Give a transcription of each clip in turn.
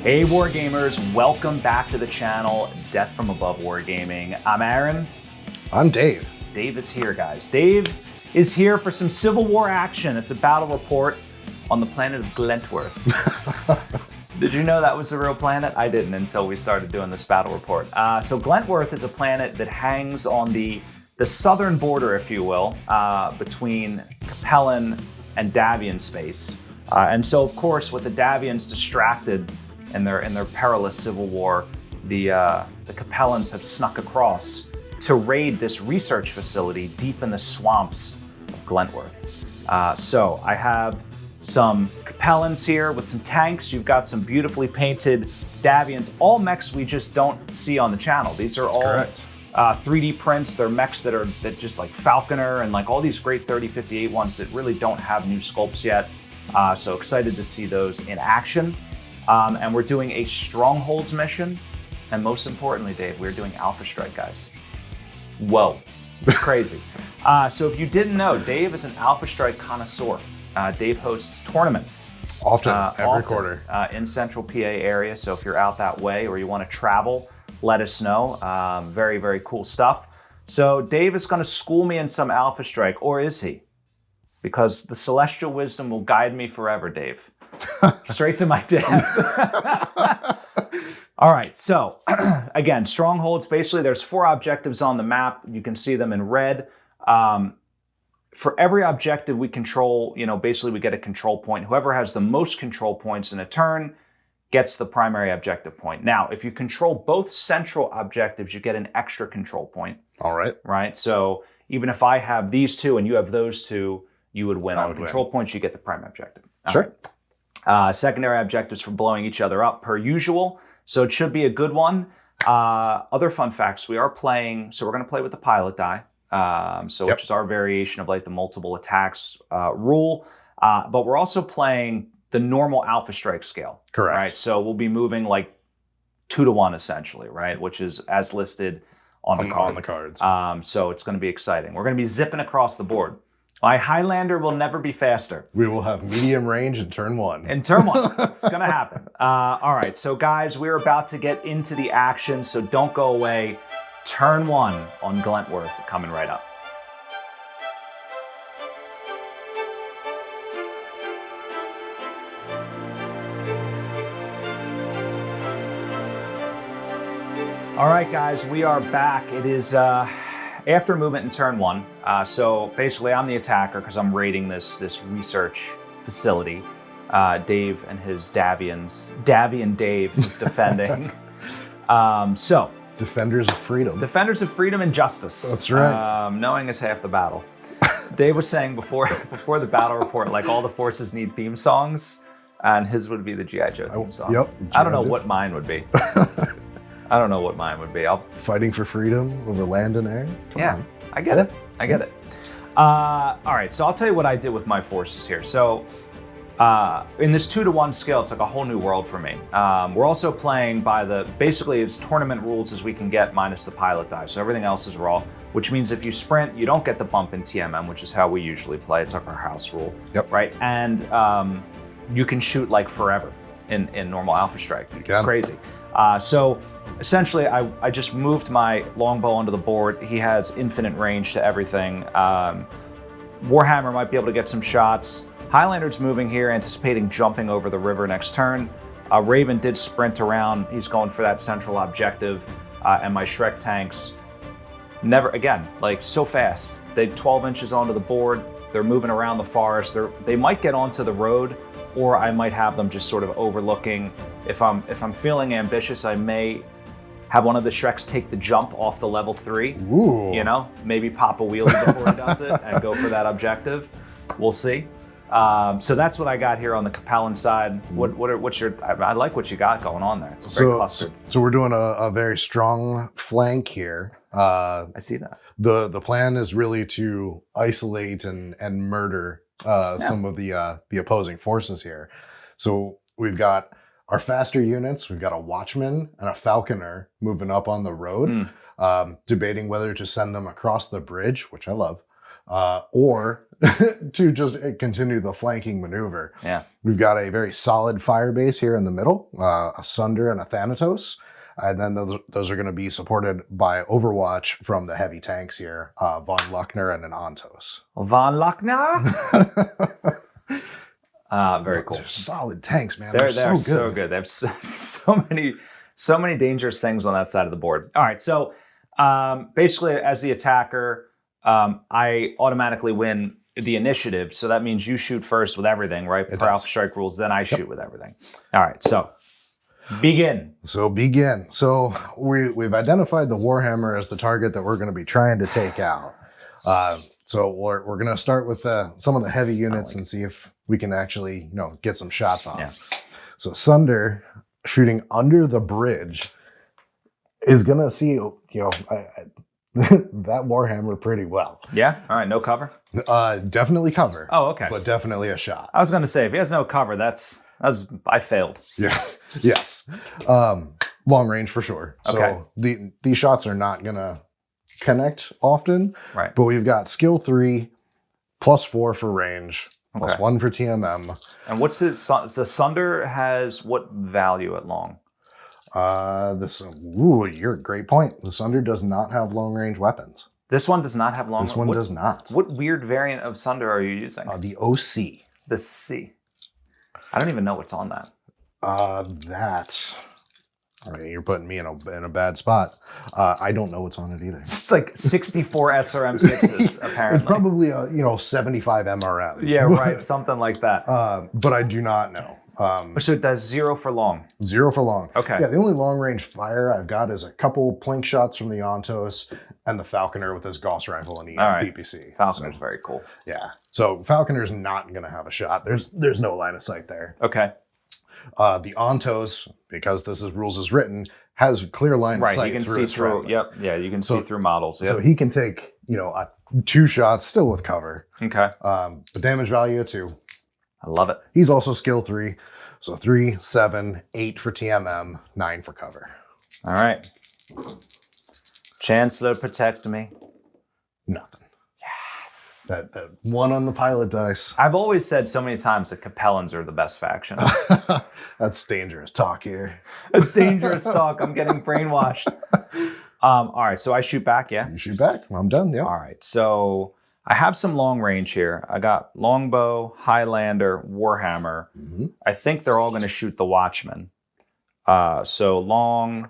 Hey Wargamers, welcome back to the channel, Death from Above Wargaming. I'm Aaron. I'm Dave. Dave is here, guys. Dave is here for some Civil War action. It's a battle report on the planet of Glentworth. Did you know that was a real planet? I didn't until we started doing this battle report. So Glentworth is a planet that hangs on the southern border, if you will, between Capellan and Davion space. And so, of course, with the Davions distracted in their perilous civil war, the Capellans have snuck across to raid this research facility deep in the swamps of Glentworth. So I have some Capellans here with some tanks. You've got some beautifully painted Davions, all mechs we just don't see on the channel. These are all 3D prints. They're mechs that just like Falconer and like all these great 3058 ones that really don't have new sculpts yet. So excited to see those in action. And we're doing a Strongholds mission. And most importantly, Dave, we're doing Alpha Strike, guys. Whoa, it's crazy. So if you didn't know, Dave is an Alpha Strike connoisseur. Dave hosts tournaments. Every quarter. In Central PA area. So if you're out that way or you want to travel, let us know. Very, very cool stuff. So Dave is going to school me in some Alpha Strike, or is he? Because the celestial wisdom will guide me forever, Dave. Straight to my death. All right, so again, Strongholds, basically there's 4 objectives on the map. You can see them in red. For every objective we control, basically we get a control point. Whoever has the most control points in a turn gets the primary objective point. Now, if you control both central objectives, you get an extra control point. All right. Right, so even if I have these 2 and you have those 2, you would win. On control points, you get the primary objective. Sure. Right. Secondary objectives for blowing each other up per usual. So it should be a good one. Other fun facts, we are playing, so we're going to play with the pilot die. Which is our variation of like the multiple attacks rule. But we're also playing the normal Alpha Strike scale. Correct. Right. So we'll be moving like 2 to 1 essentially, right? Which is as listed on the card. On the cards. So it's going to be exciting. We're going to be zipping across the board. My Highlander will never be faster. We will have medium range in turn 1. In turn 1, it's gonna happen. All right, so guys, we're about to get into the action, so don't go away. Turn 1 on Glentworth coming right up. All right, guys, we are back. It is after movement in turn 1. So basically, I'm the attacker because I'm raiding this research facility. Dave and his Davions. Davion Dave is defending. So Defenders of freedom. Defenders of freedom and justice. That's right. Knowing is half the battle. Dave was saying before the battle report, like all the forces need theme songs, and his would be the G.I. Joe theme song. Yep. I don't know what mine would be. I don't know what mine would be. Fighting for freedom over land and air? Come on. I get it. I get it. All right, so I'll tell you what I did with my forces here. So in this 2-to-1 scale, it's like a whole new world for me. We're also playing by basically it's tournament rules as we can get minus the pilot die. So everything else is raw, which means if you sprint, you don't get the bump in TMM, which is how we usually play. It's like our house rule, Yep. right? And you can shoot like forever in normal Alpha Strike. It's crazy. So essentially, I just moved my longbow onto the board. He has infinite range to everything. Warhammer might be able to get some shots. Highlander's moving here, anticipating jumping over the river next turn. Raven did sprint around. He's going for that central objective. And my Shrek tanks, never, again, like so fast. They're 12 inches onto the board. They're moving around the forest. They might get onto the road, or I might have them just sort of overlooking. If I'm feeling ambitious, I may have one of the Shreks take the jump off the level 3. Ooh. You know, maybe pop a wheelie before he does it and go for that objective. We'll see. So that's what I got here on the Capellan side. What's your? I like what you got going on there. It's very clustered. So we're doing a very strong flank here. I see that. The plan is really to isolate and murder some of the opposing forces here. So we've got our faster units. We've got a Watchman and a Falconer moving up on the road, debating whether to send them across the bridge, which I love, or to just continue the flanking maneuver. Yeah, we've got a very solid fire base here in the middle, a Sunder and a Thanatos. And then those are going to be supported by Overwatch from the heavy tanks here, Von Luckner and an Ontos. Von Luckner? Very cool. They're solid tanks, man. They're so good. They have so many dangerous things on that side of the board. All right, so basically as the attacker, I automatically win the initiative. So that means you shoot first with everything, right? Per Alpha Strike rules, then I shoot with everything. All right, so begin. So we've identified the Warhammer as the target that we're going to be trying to take out. So we're going to start with some of the heavy units and see if we can actually get some shots on. Yeah. So Sunder shooting under the bridge is going to see that Warhammer pretty well. Yeah. All right. No cover. Definitely cover. Oh, okay. But definitely a shot. I was going to say if he has no cover, I failed. Yeah. Yes. Long range for sure. Okay. So these shots are not gonna connect often. Right. But we've got skill 3, +4 for range, +1 for TMM. And what's the Sunder has what value at long? You're a great point. The Sunder does not have long range weapons. This one does not have long. This one does not. What weird variant of Sunder are you using? The OC. The C. I don't even know what's on that. You're putting me in a bad spot. I don't know what's on it either. It's like 64 SRM6s, apparently. It's probably 75 MRMs. Yeah, right, something like that. But I do not know. So it does 0 for long. 0 for long. Okay. Yeah, the only long range fire I've got is a couple plink shots from the Ontos and the Falconer with his Gauss rifle and PPC. Falconer's very cool. Yeah. So Falconer's not going to have a shot. There's no line of sight there. Okay. The Ontos, because this is rules as written, has clear line of sight. Right, you can see through. Yep. Yeah, you can see through models. Yep. So he can take 2 shots still with cover. Okay. The damage value 2. I love it. He's also skill 3. So 3, 7, 8 for TMM, 9 for cover. All right. Chancellor, protect me. Nothing. Yes. That one on the pilot dice. I've always said so many times that Capellans are the best faction. That's dangerous talk here. It's dangerous talk. I'm getting brainwashed. All right, so I shoot back, yeah? You shoot back. I'm done, yeah. All right, so I have some long range here. I got Longbow, Highlander, Warhammer. I think they're all going to shoot the Watchman. So long.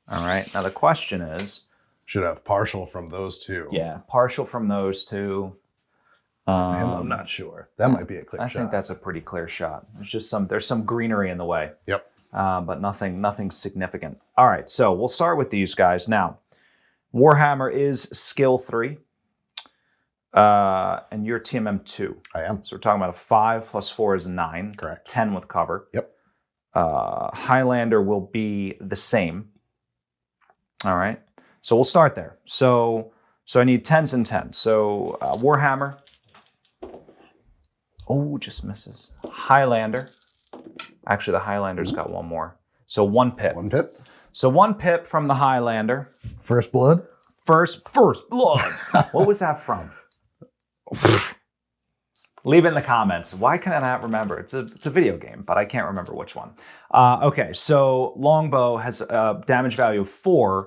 All right, now the question is... Should have partial from those two. Yeah, partial from those two. I'm not sure. That might be a clear shot. I think that's a pretty clear shot. There's some greenery in the way. Yep. But nothing significant. All right, so we'll start with these guys. Now, Warhammer is skill 3. And you're TMM 2. I am. So we're talking about a 5 plus 4 is 9. Correct. 10 with cover. Yep. Highlander will be the same. All right. So we'll start there. So I need 10s and 10s. So Warhammer. Oh, just misses. Highlander. Actually, the Highlander's got one more. So 1 pip. 1 pip. So 1 pip from the Highlander. First blood. First blood. What was that from? Leave it in the comments. Why can I not remember? It's a video game, but I can't remember which one. Okay, so Longbow has a damage value of 4.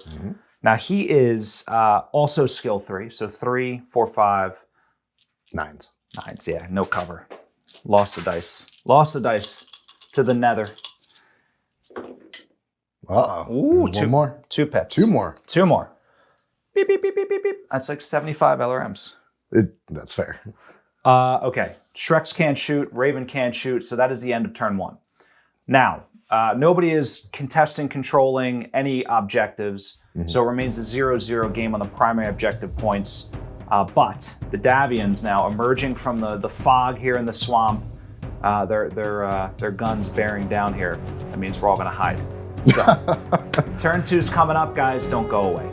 Now he is also skill 3, so 3, 4, 5. 9s. 9s, yeah, no cover. Lost the dice. Lost the dice to the nether. Uh-oh. Ooh, one more. 2 pips. 2 more. 2 more. Beep, beep, beep, beep, beep, beep. That's like 75 LRMs. That's fair. Okay, Shreks can't shoot, Raven can't shoot, so that is the end of turn 1. Now, nobody is contesting, controlling any objectives, so it remains a 0-0 game on the primary objective points. But the Davions now emerging from the fog here in the swamp, their guns bearing down here. That means we're all going to hide. So, turn 2's coming up, guys. Don't go away.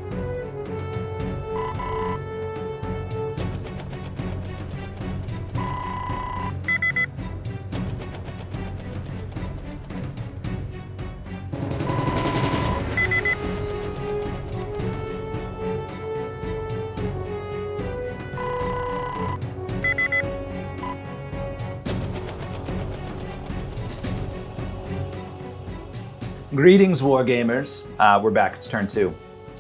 Greetings, Wargamers. We're back. It's turn 2.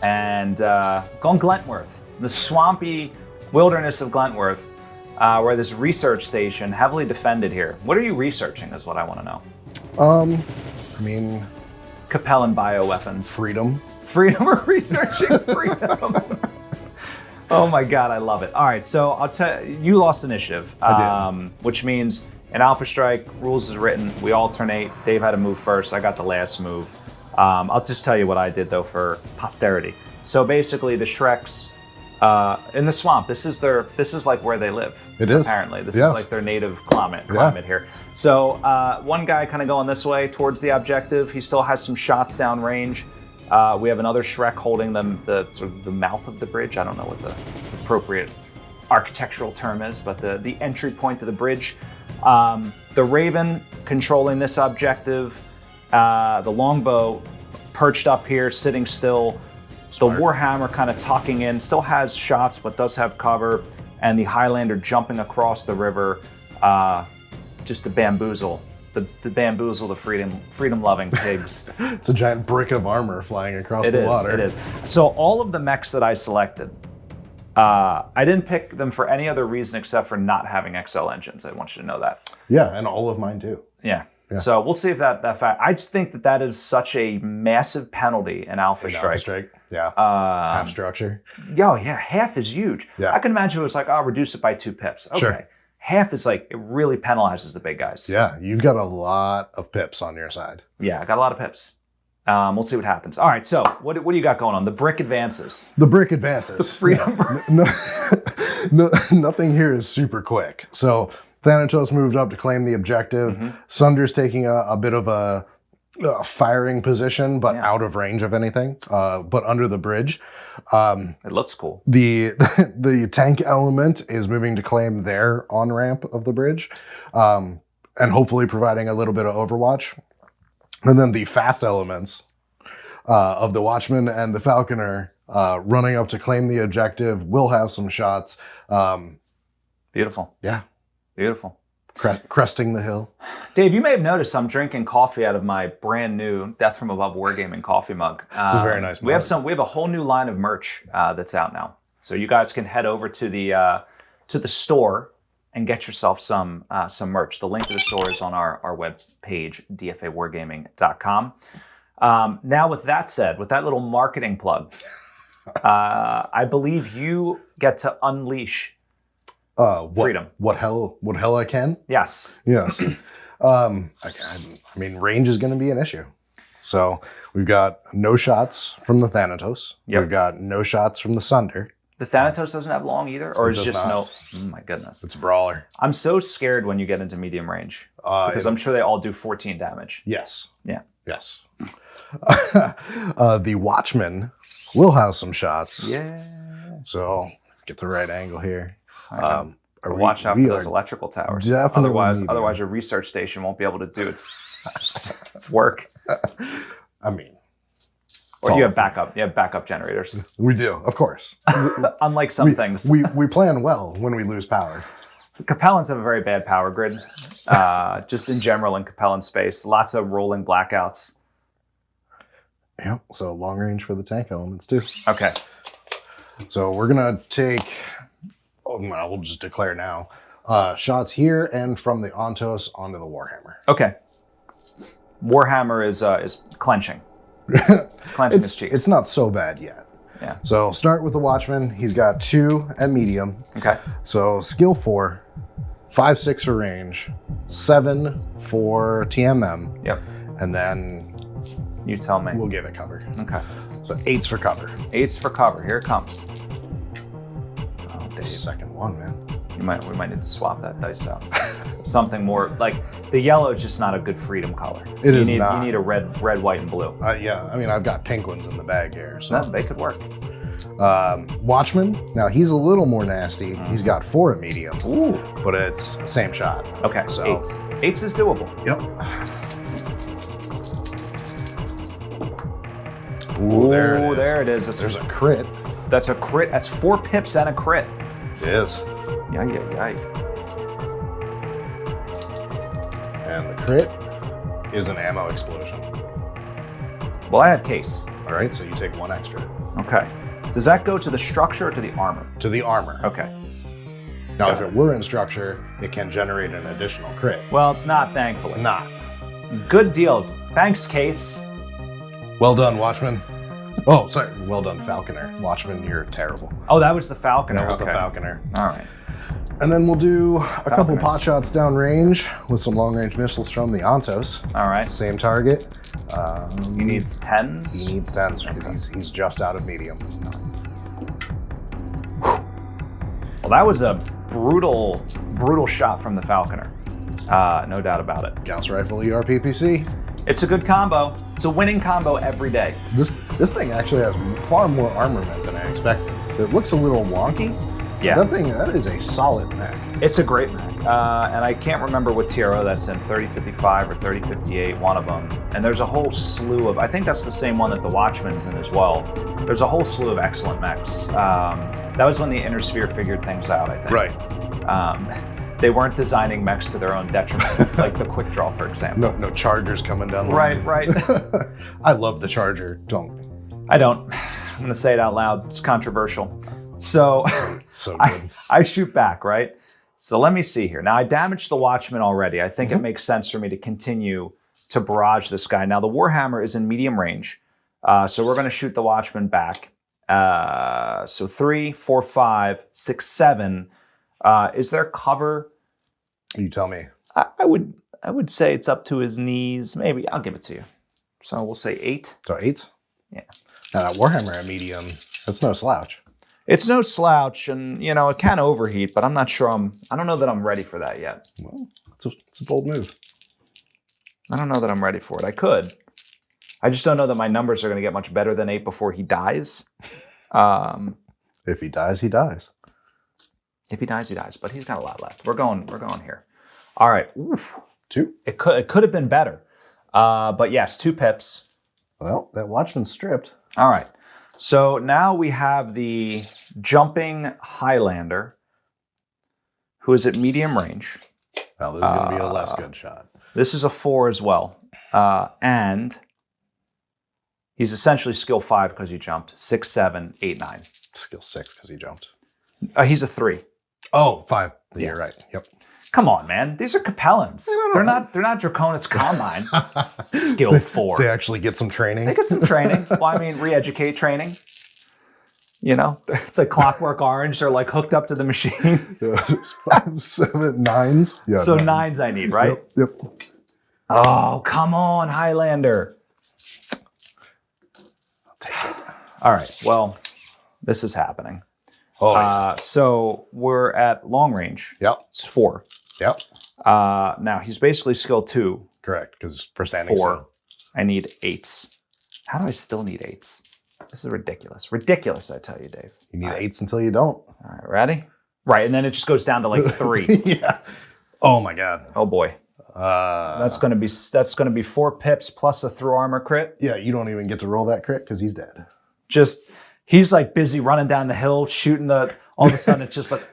And going Glentworth, the swampy wilderness of Glentworth, where this research station, heavily defended here. What are you researching is what I want to know. I mean... Capellan bioweapons. Freedom. Freedom. We're researching freedom. Oh my God, I love it. All right, so I'll tell you, lost initiative, I did. which means in Alpha Strike, rules is written. We alternate. Dave had to move first. I got the last move. I'll just tell you what I did though for posterity. So basically, the Shreks in the swamp. This is like where they live. It is apparently. This is like their native climate here. So one guy kind of going this way towards the objective. He still has some shots down range. We have another Shrek holding them the mouth of the bridge. I don't know what the appropriate architectural term is, but the entry point to the bridge. The Raven controlling this objective, the Longbow perched up here, sitting still. Smart. The Warhammer kind of tucking in, still has shots, but does have cover, and the Highlander jumping across the river, just to bamboozle the freedom-loving pigs. It's a giant brick of armor flying across the water. It is. So all of the mechs that I selected, I didn't pick them for any other reason except for not having XL engines. I want you to know that. Yeah, and all of mine too. Yeah. So we'll see if that fact. I just think that is such a massive penalty in Alpha Strike. Alpha Strike, yeah. Half structure. Half is huge. Yeah. I can imagine it was like, reduce it by 2 pips. Okay. Sure. Half is like, it really penalizes the big guys. Yeah, you've got a lot of pips on your side. Yeah, I got a lot of pips. We'll see what happens. All right, so what do you got going on? The brick advances. The brick advances. The freedom brick. Nothing here is super quick. So Thanatos moved up to claim the objective. Sunder's taking a bit of a firing position, but out of range of anything, but under the bridge. It looks cool. The tank element is moving to claim their on-ramp of the bridge, and hopefully providing a little bit of overwatch. And then the fast elements of the Watchman and the Falconer running up to claim the objective. We'll have some shots. Beautiful. Yeah. Beautiful. Cresting the hill. Dave, you may have noticed I'm drinking coffee out of my brand new Death from Above Wargaming coffee mug. It's a very nice mug. We have a whole new line of merch that's out now. So you guys can head over to the store and get yourself some merch. The link to the store is on our web page, dfawargaming.com. Now, with that said, with that little marketing plug, I believe you get to unleash freedom. What hell I can? Yes. Yes. I mean, range is going to be an issue. So we've got no shots from the Thanatos. Yep. We've got no shots from the Sunder. The Thanatos doesn't have long either, or is just not. no? Oh my goodness. It's a brawler. I'm so scared when you get into medium range because I'm sure they all do 14 damage. Yes. Yeah. Yes. The Watchman will have some shots. Yeah. So get the right angle here. Watch out for those electrical towers. Definitely. Otherwise, your research station won't be able to do its work. I mean, or you have backup generators. We do, of course. Unlike some things, we plan well when we lose power. The Capellans have a very bad power grid, just in general in Capellan space. Lots of rolling blackouts. Yeah, so long range for the tank elements too. Okay. So we're gonna take. We'll just declare now. Shots here and from the Ontos onto the Warhammer. Okay. Warhammer is clenching. Clenching his cheeks. It's not so bad yet. Yeah. So start with the Watchman. He's got 2 at medium. Okay. So skill 4, 5/6 for range, 7 for TMM. Yep. And then you tell me. We'll give it cover. Okay. So 8's for cover. 8's for cover. Here it comes. Oh, Dave. Second one, man. We might need to swap that dice out. Something more like the yellow is just not a good freedom color. It you is need, not. You need a red, white, and blue. Yeah, I mean, I've got pink ones in the bag here. So They could work. Watchman. Now he's a little more nasty. He's got 4 at medium. Ooh. But it's same shot. Okay. So 8's. 8's is doable. Yep. Ooh, there it is. There's a crit. That's a crit. That's 4 pips and a crit. It is. Yay. And the crit is an ammo explosion. Well, I have case. All right, so you take 1 extra. Okay. Does that go to the structure or to the armor? To the armor. Okay. Now, if it were in structure, it can generate an additional crit. Well, it's not, thankfully. It's not. Good deal. Thanks, Case. Well done, Watchman. Oh, sorry. Well done, Falconer. Watchman, you're terrible. Oh, that was the Falconer. That was the Falconer. All right. And then we'll do a couple pot shots downrange with some long-range missiles from the Ontos. All right. Same target. He needs 10s? He needs 10s because he's just out of medium. Well, that was a brutal shot from the Falconer. No doubt about it. Gauss Rifle ERPPC. It's a good combo. It's a winning combo every day. This thing actually has far more armament than I expected. It looks a little wonky. Yeah. That is a solid mech. It's a great mech. And I can't remember what TRO that's in, 3055 or 3058, one of them. And there's a whole slew of, I think that's the same one that the Watchman's in as well. There's a whole slew of excellent mechs. That was when the Inner Sphere figured things out, I think. Right. They weren't designing mechs to their own detriment, like the Quick Draw, for example. No Chargers coming down the line. Right. I love the Charger. I don't. I'm going to say it out loud. It's controversial. So, so good. I shoot back, right? So let me see here. Now, I damaged the Watchman already. I think it makes sense for me to continue to barrage this guy. Now, the Warhammer is in medium range, so we're going to shoot the Watchman back. So 3, 4, 5, 6, 7. Is there cover? You tell me. I would say it's up to his knees. Maybe. I'll give it to you. So we'll say 8. So 8? Yeah. Now, that Warhammer at medium, that's no slouch. It's no slouch, and it can overheat, but I'm not sure I don't know that I'm ready for that yet. Well, it's a bold move. I don't know that I'm ready for it. I could. I just don't know that my numbers are going to get much better than 8 before he dies. If he dies, he dies. If he dies, he dies. But he's got a lot left. We're going here. All right. Oof. 2. It could have been better. But yes, 2 pips. Well, that Watchman's stripped. All right. So now we have the jumping Highlander, who is at medium range. Well, this is going to be a less good shot. This is a 4 as well. And he's essentially skill 5 because he jumped. 6, 7, 8, 9. Skill 6 because he jumped. He's a 3. Oh, 5. Yeah, you're right. Yep. Come on, man. These are Capellans. They're not Draconis Combine. Skill 4. They actually get some training. They get some training. Well, I mean, re-educate training. You know, it's like Clockwork Orange. They're like hooked up to the machine. 5, 7, 9s. Yeah, so 9s I need, right? Yep. Oh, come on, Highlander. I'll take it. All right. Well, this is happening. Oh, so we're at long range. Yep. It's 4. Yep. Now he's basically skill 2. Correct, because for standing 4. I need 8s. How do I still need 8s? This is ridiculous. Ridiculous, I tell you, Dave. You need 8s until you don't. All right, ready? Right, and then it just goes down to like 3. Yeah. Oh my God. Oh boy. That's gonna be 4 pips plus a through armor crit. Yeah, you don't even get to roll that crit because he's dead. He's like busy running down the hill, shooting all of a sudden it's just like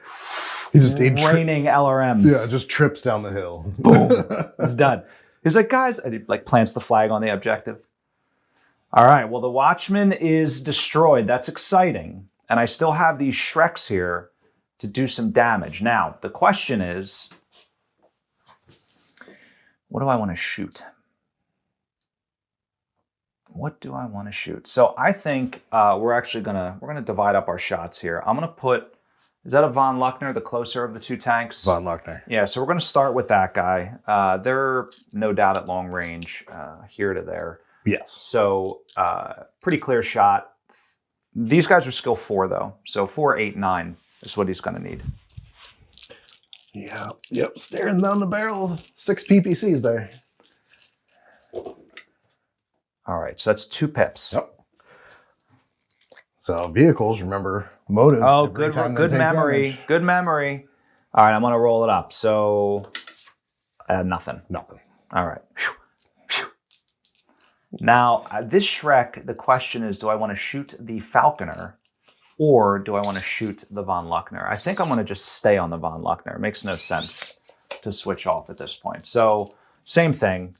raining LRMs. Yeah, just trips down the hill. Boom. It's done. He's like, guys, and he like plants the flag on the objective. All right, well, the Watchman is destroyed. That's exciting. And I still have these Shreks here to do some damage. Now, the question is, what do I want to shoot? What do I want to shoot? So I think we're gonna divide up our shots here. I'm gonna put, is that a von Luckner, the closer of the 2 tanks? Von Luckner. Yeah, so we're gonna start with that guy. They're no doubt at long range, here to there. Yes. So pretty clear shot. These guys are skill 4 though. So 4, 8, 9 is what he's gonna need. Yeah. Yep. Staring down the barrel. 6 PPCs there. All right, so that's 2 pips. Yep. So vehicles, remember motive. Oh, good memory. Damage. Good memory. All right, I'm gonna roll it up. So nothing. Nothing. All right. Now, this Shrek, the question is, do I want to shoot the Falconer or do I want to shoot the von Luckner? I think I'm going to just stay on the von Luckner. It makes no sense to switch off at this point. So, same thing.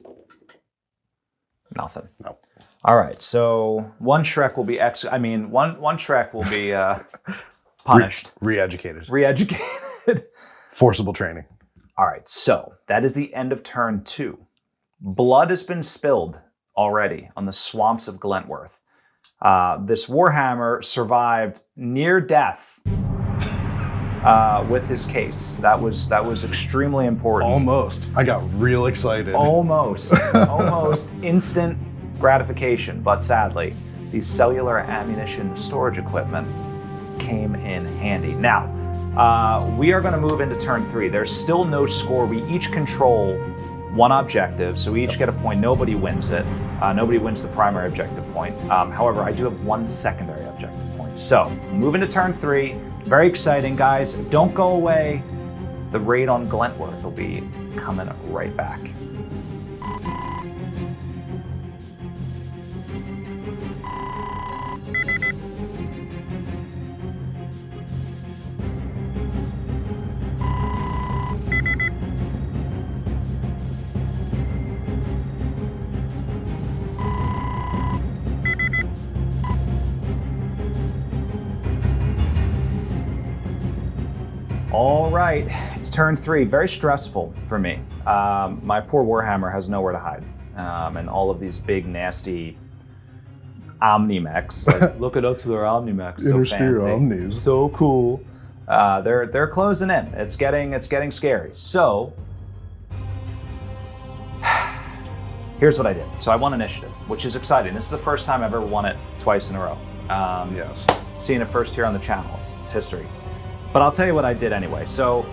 Nothing. Nope. All right, so one Shrek will be one Shrek will be punished. Re-educated. Re-educated. Forcible training. All right, so that is the end of turn 2. Blood has been spilled already on the swamps of Glentworth. This Warhammer survived near death with his case. That was extremely important. Almost. I got real excited. Almost instant gratification, but sadly, the cellular ammunition storage equipment came in handy. Now, we are going to move into turn 3. There's still no score. We each control 1 objective, so we each get a point. Nobody wins it. Nobody wins the primary objective point. However, I do have 1 secondary objective point. So, move into turn 3. Very exciting, guys. Don't go away. The raid on Glentworth will be coming right back. All right, it's turn 3. Very stressful for me. My poor Warhammer has nowhere to hide. And all of these big, nasty OmniMechs. Like, look at us with our OmniMechs. So fancy. Omnis. So cool. They're closing in. It's getting scary. So, here's what I did. So I won initiative, which is exciting. This is the first time I've ever won it twice in a row. Yes. Seeing it first here on the channel. It's history. But I'll tell you what I did anyway. So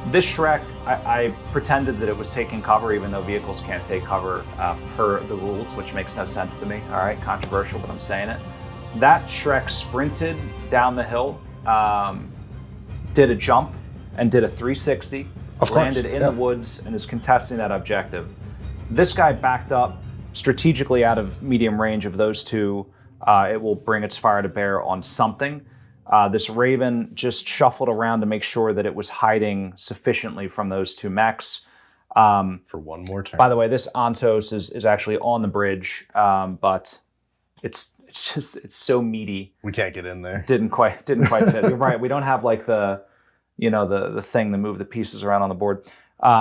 this Shrek, I pretended that it was taking cover, even though vehicles can't take cover per the rules, which makes no sense to me. All right, controversial, but I'm saying it. That Shrek sprinted down the hill, did a jump, and did a 360. Of course, landed in the woods and is contesting that objective. This guy backed up, strategically out of medium range of those two, it will bring its fire to bear on something. This Raven just shuffled around to make sure that it was hiding sufficiently from those two mechs. For one more turn. By the way, this Ontos is actually on the bridge, but it's so meaty. We can't get in there. Didn't quite fit. You're right. We don't have like the thing to move the pieces around on the board.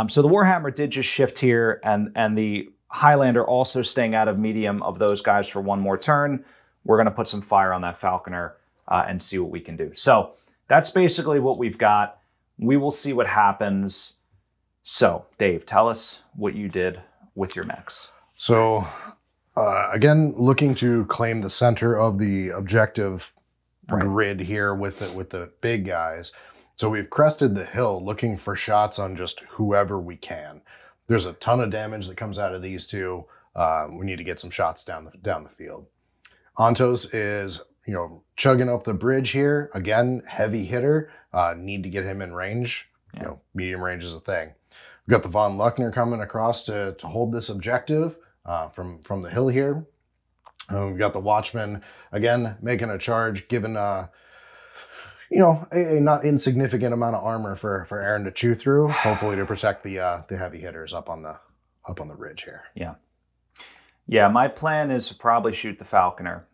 So the Warhammer did just shift here, and the Highlander also staying out of medium of those guys for one more turn. We're going to put some fire on that Falconer and see what we can do. So that's basically what we've got. We will see what happens. So, Dave, tell us what you did with your mechs. So, again, looking to claim the center of the objective grid here with the big guys. So we've crested the hill looking for shots on just whoever we can. There's a ton of damage that comes out of these two. We need to get some shots down the field. Ontos is, chugging up the bridge here. Again, heavy hitter. Need to get him in range. Yeah. Medium range is a thing. We've got the Von Luckner coming across to hold this objective from the hill here. We've got the Watchman, again, making a charge, given a not insignificant amount of armor for Aaron to chew through, hopefully to protect the heavy hitters up on the ridge here. Yeah, my plan is to probably shoot the Falconer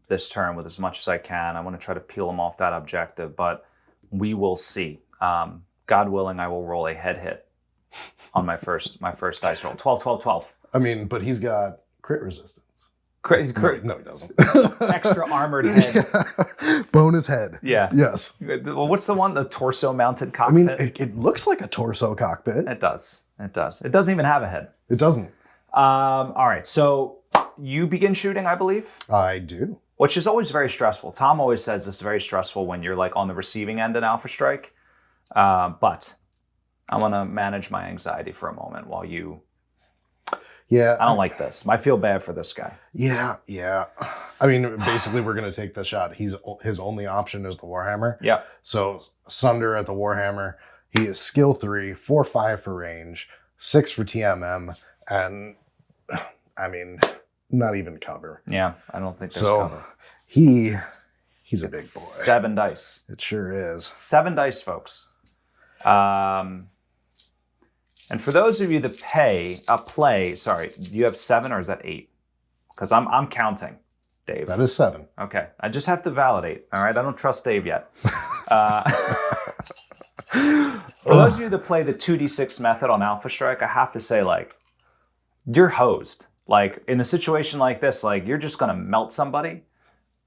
this turn with as much as I can. I want to try to peel him off that objective, but we will see. God willing, I will roll a head hit on my first dice roll. 12, 12, 12. I mean, but he's got crit resistance. No, he doesn't. Extra armored head. Yeah. Bonus head. Yeah. Yes. Well, what's the one? The torso mounted cockpit? I mean, it looks like a torso cockpit. It does. It doesn't even have a head. It doesn't. All right. So you begin shooting, I believe? I do. Which is always very stressful. Tom always says it's very stressful when you're like on the receiving end in Alpha Strike. But I want to manage my anxiety for a moment while you... Yeah. I don't like this. I feel bad for this guy. Yeah. I mean, basically, we're going to take the shot. His only option is the Warhammer. Yeah. So, Sunder at the Warhammer. He is skill 3, 4/5 for range, 6 for TMM, and, I mean, not even cover. Yeah, I don't think there's cover. He's a big boy. 7 dice. It sure is. 7 dice, folks. And for those of you that play, sorry, do you have 7 or is that 8? Because I'm counting, Dave. That is 7. Okay, I just have to validate. All right, I don't trust Dave yet. For those of you that play the 2d6 method on Alpha Strike, I have to say, like, you're hosed. Like, in a situation like this, like, you're just gonna melt somebody.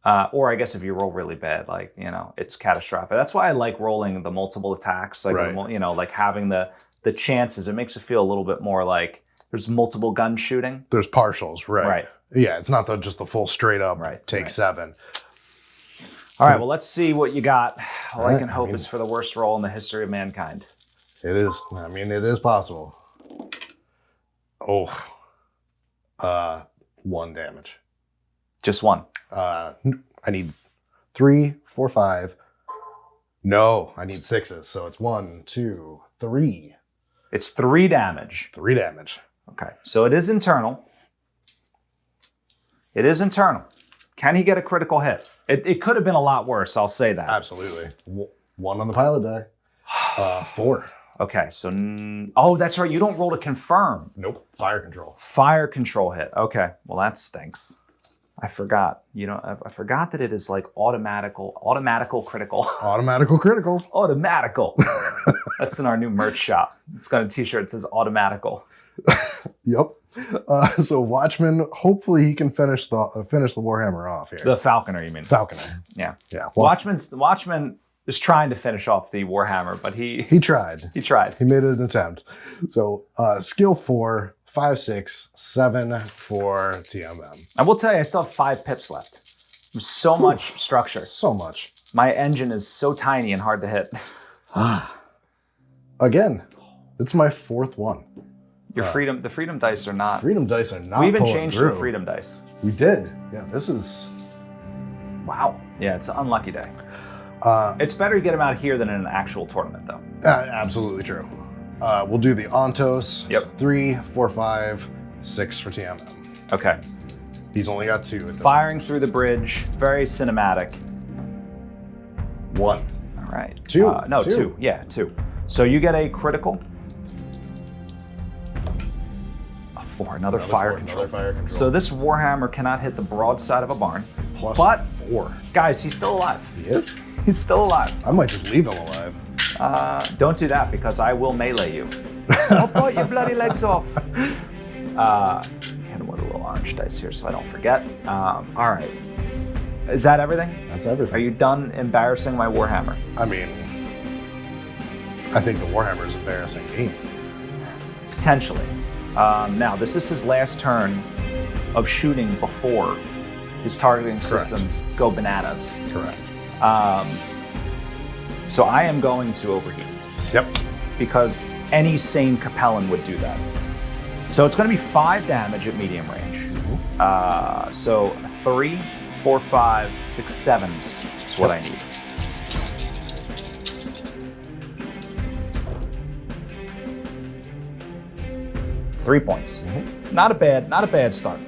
Or I guess if you roll really bad, like, it's catastrophic. That's why I like rolling the multiple attacks, like, right. Like having the chances. It makes it feel a little bit more like there's multiple gun shooting. There's partials, right? Right. Yeah, it's not just the full straight up take 7. All right, well, let's see what you got. All I can hope is for the worst roll in the history of mankind. It is. I mean, it is possible. Oh. 1 damage. Just 1. I need 3, 4, 5. No, I need 6s. So it's 1, 2, 3. It's 3 damage. 3 damage. Okay, so it is internal. It is internal. Can he get a critical hit? It could have been a lot worse, I'll say that. Absolutely. 1 on the pilot die. 4. Okay, so... oh, that's right. You don't roll to confirm. Nope. Fire control. Fire control hit. Okay, well, that stinks. I forgot. I forgot that it is like automatical critical. Automatical criticals. Automatical. That's in our new merch shop. It's got a t-shirt that says automatical. Yep. So Watchman, hopefully he can finish the Warhammer off here. The Falconer, you mean? Falconer. Yeah. Yeah. Watchman is trying to finish off the Warhammer, but he tried. He tried. He made an attempt. So skill 4, 5, 6, 7 for TMM. I will tell you, I still have 5 pips left. There's so much structure. So much. My engine is so tiny and hard to hit. Again, it's my 4th one. The freedom dice are not. Freedom dice are not. We even changed the freedom dice. We did. Yeah, this is. Wow. Yeah, it's an unlucky day. It's better to get them out here than in an actual tournament, though. Absolutely true. We'll do the Ontos. Yep. 3, 4, 5. 6 for TMM. Okay. He's only got 2. Firing through the bridge, very cinematic. 1. All right. 2. No, 2. Yeah, 2. So you get a critical. A 4, another fire control. So this Warhammer cannot hit the broadside of a barn. Plus but 4. Guys, he's still alive. He is? He's still alive. I might just leave him alive. Don't do that because I will melee you. I'll bite your bloody legs off. Hit him with a little orange dice here so I don't forget. All right. Is that everything? That's everything. Are you done embarrassing my Warhammer? I mean, I think the Warhammer is embarrassing me. Potentially. Now, this is his last turn of shooting before his targeting systems go bananas. Correct. So I am going to overheat. Yep. Because any sane Capellan would do that. So it's going to be 5 damage at medium range. So 3, 4, 5, 6, 7 is what I need. Three points. Not a bad start.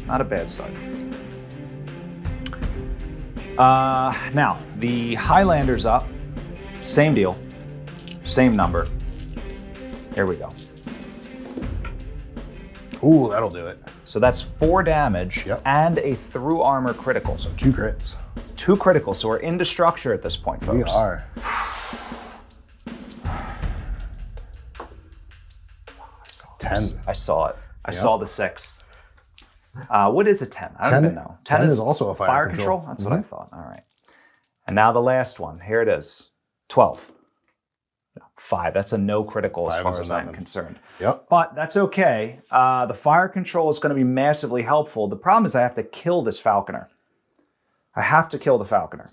Not a bad start. Now the Highlander's up. Same deal. Same number. Here we go. Ooh, that'll do it. So that's 4 damage and a through armor critical. So 2 crits. 2 critical. So we're into structure at this point, folks. We are. I saw it. I saw the 6. What is a 10? I don't even know. 10 is also a fire control. That's what I thought. All right. And now the last one. Here it is. 12. 5. That's a no critical as far as I'm concerned. Yep. But that's okay. The fire control is going to be massively helpful. The problem is I have to kill this falconer. I have to kill the falconer.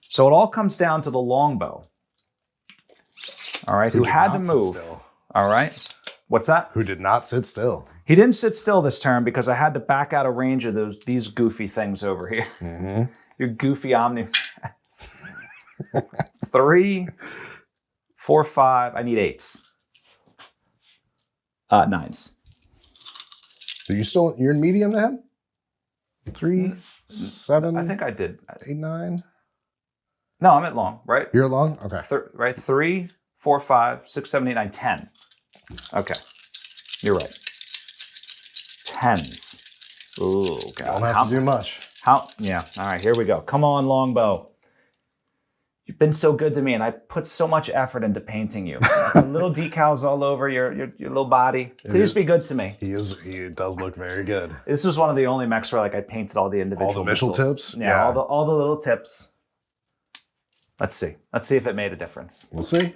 So it all comes down to the longbow. All right. Who had to move. All right. What's that? Who did not sit still. He didn't sit still this turn because I had to back out of range of these goofy things over here. Your goofy omni. 3, 4, 5. I need 8s. 9s. So you're in medium to him? 3, 7. I think I did. 8, 9. No, I'm at long, right? You're long? Okay. Right? 3, 4, 5, 6, 7, 8, 9, 10. Okay. You're right. 10s. Ooh, God. Don't have to do much. Yeah. All right, here we go. Come on, longbow. You've been so good to me, and I put so much effort into painting you. Little decals all over your little body. Please be good to me. He does look very good. This was one of the only mechs where I painted all the individual missile tips? Yeah, all the little tips. Let's see. Let's see if it made a difference. We'll see.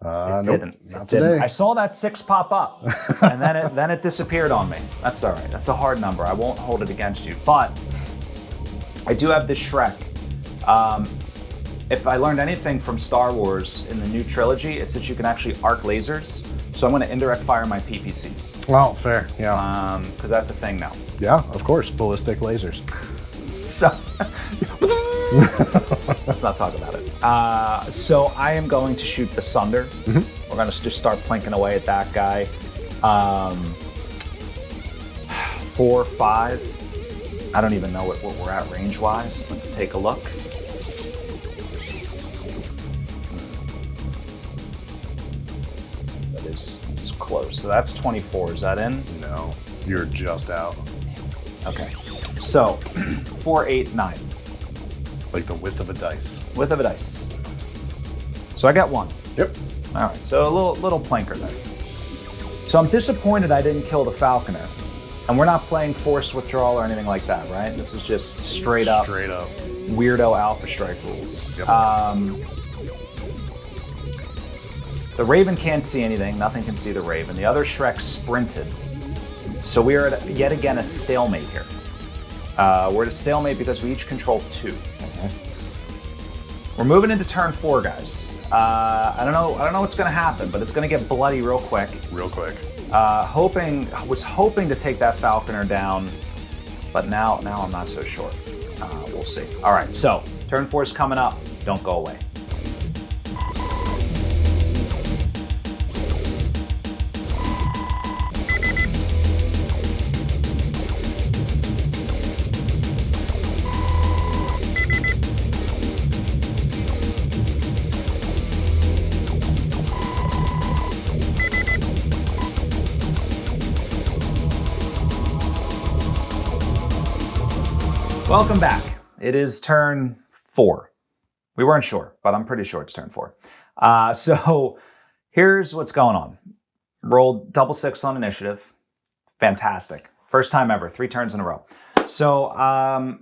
It nope, didn't. Not it today. didn't. I saw that 6 pop up, and then it disappeared on me. That's all right. That's a hard number. I won't hold it against you. But I do have this Shrek. If I learned anything from Star Wars in the new trilogy, it's that you can actually arc lasers. So I'm going to indirect fire my PPCs. Well, fair. Yeah. Because that's a thing now. Yeah, of course. Ballistic lasers. So let's not talk about it. So I am going to shoot the Sunder. We're going to just start plinking away at that guy. 4, 5. I don't even know what we're at range-wise. Let's take a look. That is close. So that's 24. Is that in? No, you're just out. Okay. So 4, 8, 9. Like the width of a dice. Width of a dice. So I got 1. Yep. All right, so a little planker there. So I'm disappointed I didn't kill the Falconer. And we're not playing forced withdrawal or anything like that, right? This is just straight up weirdo Alpha Strike rules. Yep. The Raven can't see anything. Nothing can see the Raven. The other Shrek sprinted. So we are at, yet again, a stalemate here. We're at a stalemate because we each control 2. We're moving into turn 4, guys. I don't know what's going to happen, but it's going to get bloody real quick. Real quick. Was hoping to take that Falconer down, but now I'm not so sure. We'll see. All right, so turn 4 is coming up. Don't go away. Welcome back. It is turn 4. We weren't sure, but I'm pretty sure it's turn 4. So here's what's going on. Rolled double 6 on initiative. Fantastic. First time ever, 3 turns in a row. So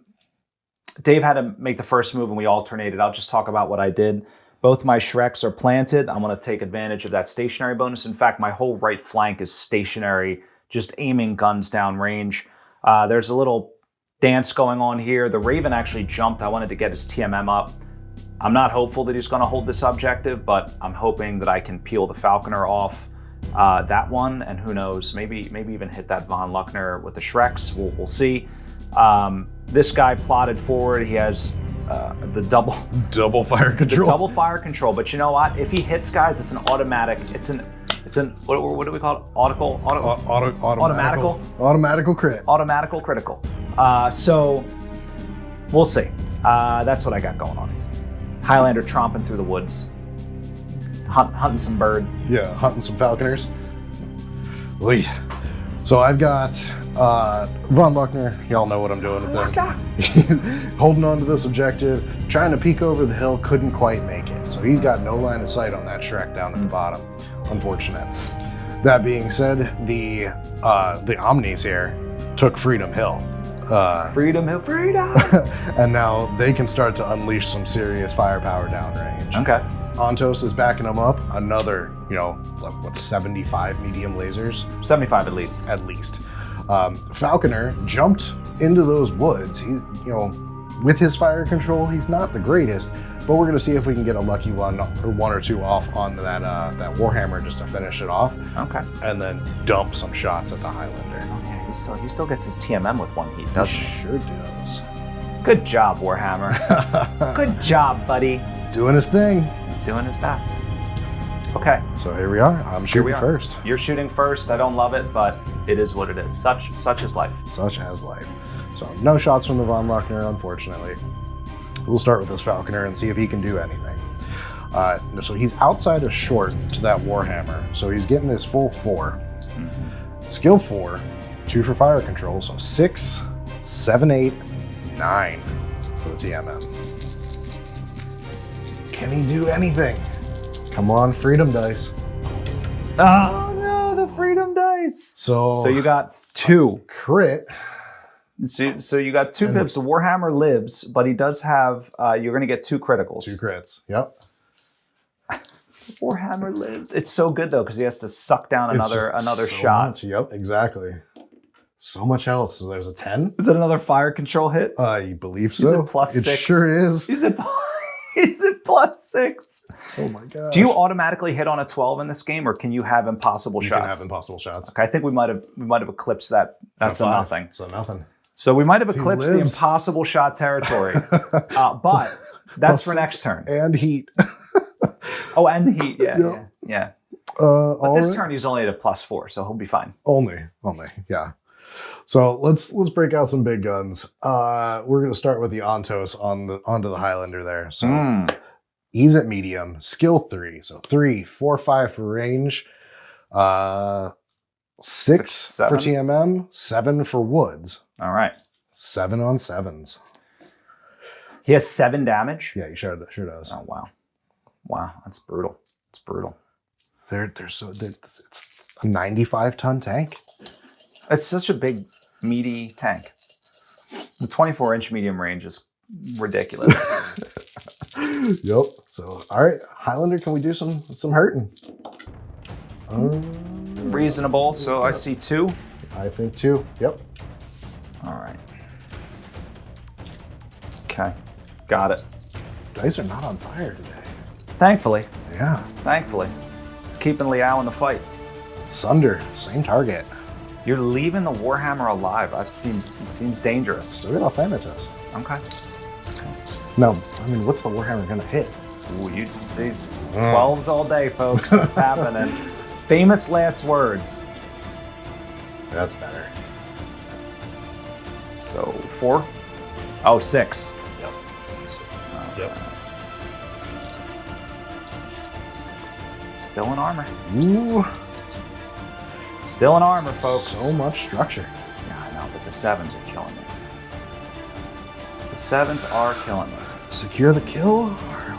Dave had to make the first move and we alternated. I'll just talk about what I did. Both my Shreks are planted. I'm going to take advantage of that stationary bonus. In fact, my whole right flank is stationary, just aiming guns down range. There's a little dance going on here. The Raven actually jumped. I wanted to get his TMM up. I'm not hopeful that he's going to hold this objective, but I'm hoping that I can peel the Falconer off that one, and who knows, maybe even hit that Von Luckner with the Shreks. We'll see. This guy plotted forward. He has the double fire control. The double fire control. But you know what? If he hits guys, it's an automatic. It's an what do we call it? Automatical crit. Automatical critical. So we'll see. That's what I got going on. Highlander tromping through the woods, hunting some bird. Yeah, hunting some falconers. Oy. So I've got Von Luckner. Y'all know what I'm doing with him. Holding on to this objective, trying to peek over the hill, couldn't quite make it. So he's got no line of sight on that Shrek down at the bottom. Unfortunate. That being said, the Omnis here took Freedom Hill. Freedom Hill, freedom! And now they can start to unleash some serious firepower downrange. Okay. Ontos is backing them up. Another, 75 medium lasers? 75 at least. At least. Falconer jumped into those woods. He's, with his fire control, he's not the greatest, but we're going to see if we can get a lucky one or two off onto that Warhammer just to finish it off. Okay. And then dump some shots at the Highlander. Okay, he still gets his TMM with 1 heat, doesn't he? Sure does. Good job, Warhammer. Good job, buddy. He's doing his thing. He's doing his best. Okay. So here we are. I'm shooting first. You're shooting first. I don't love it, but it is what it is. Such is life. Such as life. So no shots from the Von Luckner, unfortunately. We'll start with this Falconer and see if he can do anything. So he's outside of short to that Warhammer. So he's getting his full 4. Mm-hmm. Skill 4, 2 for fire control. So 6, 7, 8, 9 for the TMM. Can he do anything? Come on, freedom dice. Oh no, the freedom dice. So you got 2. Crit. So you got 2 pips. The Warhammer lives, but he does have, you're going to get 2 criticals. 2 crits, yep. Warhammer lives. It's so good though, because he has to suck down another so shot. Much. Yep, exactly. So much health. So there's a 10. Is that another fire control hit? I believe so. He's at plus 6. It sure is. He's at plus 6. Oh my god. Do you automatically hit on a 12 in this game, or can you have impossible shots? You can have impossible shots. Okay, I think we might have eclipsed that. That's a nothing. So nothing. So we might have eclipsed the impossible shot territory. But that's for next turn. And heat. Oh, and the heat. Yeah. But this turn he's only at a plus 4, so he'll be fine. Only, yeah. So let's break out some big guns. We're gonna start with the Ontos onto the Highlander there. So he's at medium, skill 3. So 3, 4, 5 for range. 6 for TMM, 7 for woods. All right. 7 on 7s. He has 7 damage? Yeah, he sure does. Oh, wow. Wow, that's brutal. It's brutal. It's a 95-ton tank. It's such a big, meaty tank. The 24-inch medium range is ridiculous. Yep. So, all right, Highlander, can we do some hurting? Reasonable. So I see 2. I think 2. Yep. All right. Okay. Got it. Dice are not on fire today. Thankfully. Yeah. Thankfully. It's keeping Liao in the fight. Sunder, same target. You're leaving the Warhammer alive. That seems dangerous. So we're Thanatos. Okay. No, I mean, what's the Warhammer gonna hit? Ooh, you see, 12s all day, folks. It's happening. Famous last words. That's better. So 4? Oh, 6. Yep. Yep. Still in armor. Ooh. Still in armor, folks. So much structure. Yeah, I know, but the 7s are killing me. The 7s are killing me. Secure the kill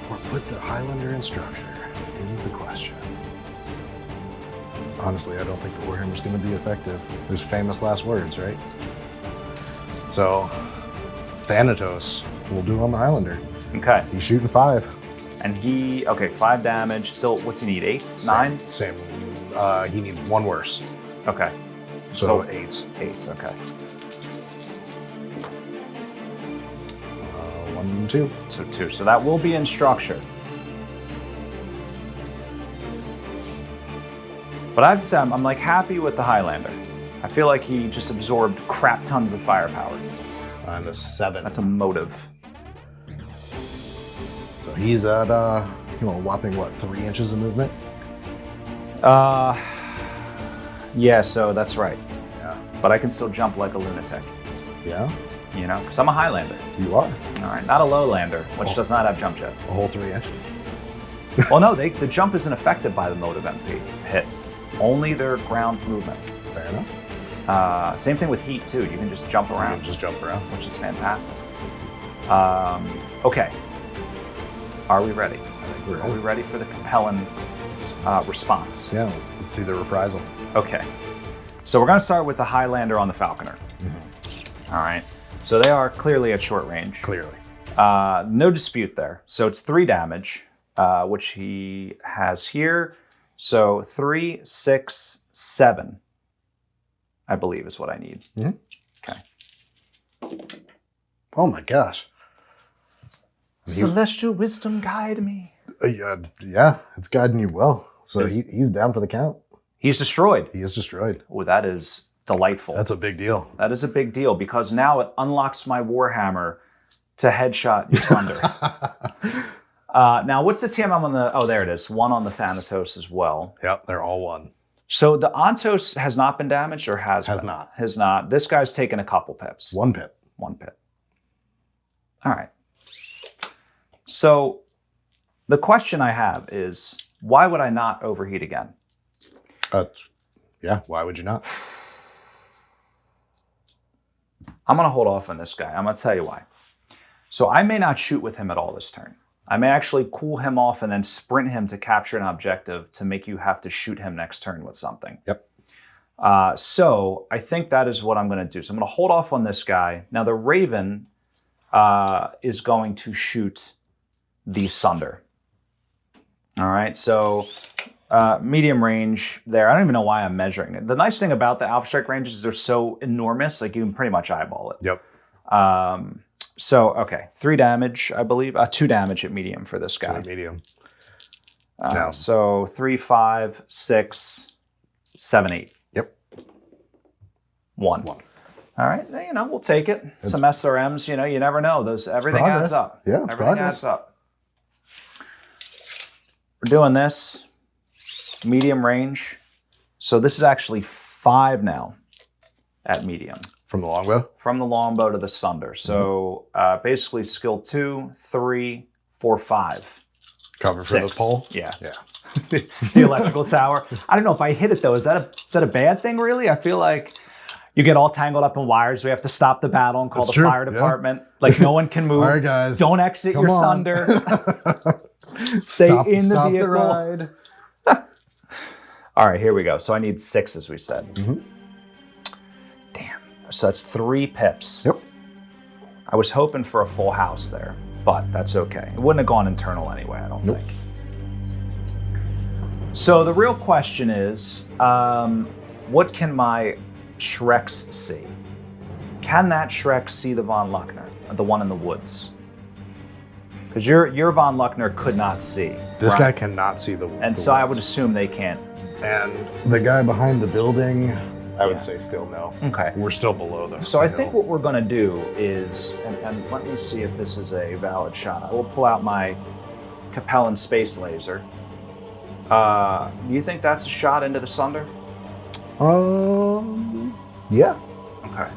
or put the Highlander in structure is the question. Honestly, I don't think the Warhammer's going to be effective. There's famous last words, right? So, Thanatos will do on the Highlander. Okay. He's shooting 5. And he, okay, 5 damage. Still, what's he need? 8s? 9s? Same. He needs 1 worse. Okay. So 8s. 8s, okay. 1, 2. So 2. So that will be in structure. But I have to say, I'm like happy with the Highlander. I feel like he just absorbed crap tons of firepower. And a 7. That's a motive. So he's at, whopping, what, 3 inches of movement? Yeah, so that's right. Yeah. But I can still jump like a lunatic. Yeah? You know, because I'm a Highlander. You are. All right, not a lowlander, which does not have jump jets. A whole 3 inches. Well, no, the jump isn't affected by the motive MP hit. Only their ground movement. Fair enough. Same thing with heat, too. You can just jump around. Just jump around. Which is fantastic. Okay. Are we ready? Are we ready for the Capellan response? Yeah, let's see the reprisal. Okay. So we're going to start with the Highlander on the Falconer. All right. So they are clearly at short range. Clearly. No dispute there. So it's 3 damage, which he has here. So 3, 6, 7, I believe is what I need. Okay. Oh my gosh. Celestial wisdom guide me. Yeah, it's guiding you well. So he's down for the count. He's destroyed. He is destroyed. Oh, that is delightful. That's a big deal. That is a big deal because now it unlocks my Warhammer to headshot your Sunder. Now, what's the TMM on the... Oh, there it is. 1 on the Thanatos as well. Yep, they're all 1. So the Ontos has not been damaged or has been? not. Has not. This guy's taken a couple pips. 1 pip. 1 pip. All right. So the question I have is, why would I not overheat again? Yeah, why would you not? I'm going to hold off on this guy. I'm going to tell you why. So I may not shoot with him at all this turn. I may actually cool him off and then sprint him to capture an objective to make you have to shoot him next turn with something. Yep. So I think that is what I'm going to do. So I'm going to hold off on this guy. Now the Raven is going to shoot the Sunder. All right, so medium range there. I don't even know why I'm measuring it. The nice thing about the Alpha Strike ranges is they're so enormous, like you can pretty much eyeball it. Yep. So, okay, 3 damage, I believe. 2 damage at medium for this guy. Medium. So 3, 5, 6, 7, 8. Yep. 1. All right, you know, we'll take it. Some SRMs, you know, you never know. Everything adds up. Yeah, everything adds up. We're doing this. Medium range. So this is actually 5 now at medium. From the longbow? From the longbow to the Sunder. So basically skill 2, 3, 4, 5. Cover for the pole? Yeah. The electrical tower. I don't know if I hit it though. Is that a bad thing really? I feel like you get all tangled up in wires. We have to stop the battle and call the fire department. Like no one can move. All right, guys. Don't exit your Sunder. Stay in the vehicle. The ride. All right, here we go. So I need 6, as we said. Damn. So that's 3 pips. Yep. I was hoping for a full house there, but that's okay. It wouldn't have gone internal anyway, I don't think. So the real question is, what can my Shreks see? Can that Shrek see the Von Luckner, the one in the woods? Because your Von Luckner could not see. This guy cannot see the woods. And so I would assume they can't. And the guy behind the building, I would say still no. Okay. We're still below them. So I think what we're going to do is, and let me see if this is a valid shot. I will pull out my Capellan space laser. Do you think that's a shot into the Sunder? Yeah. Okay.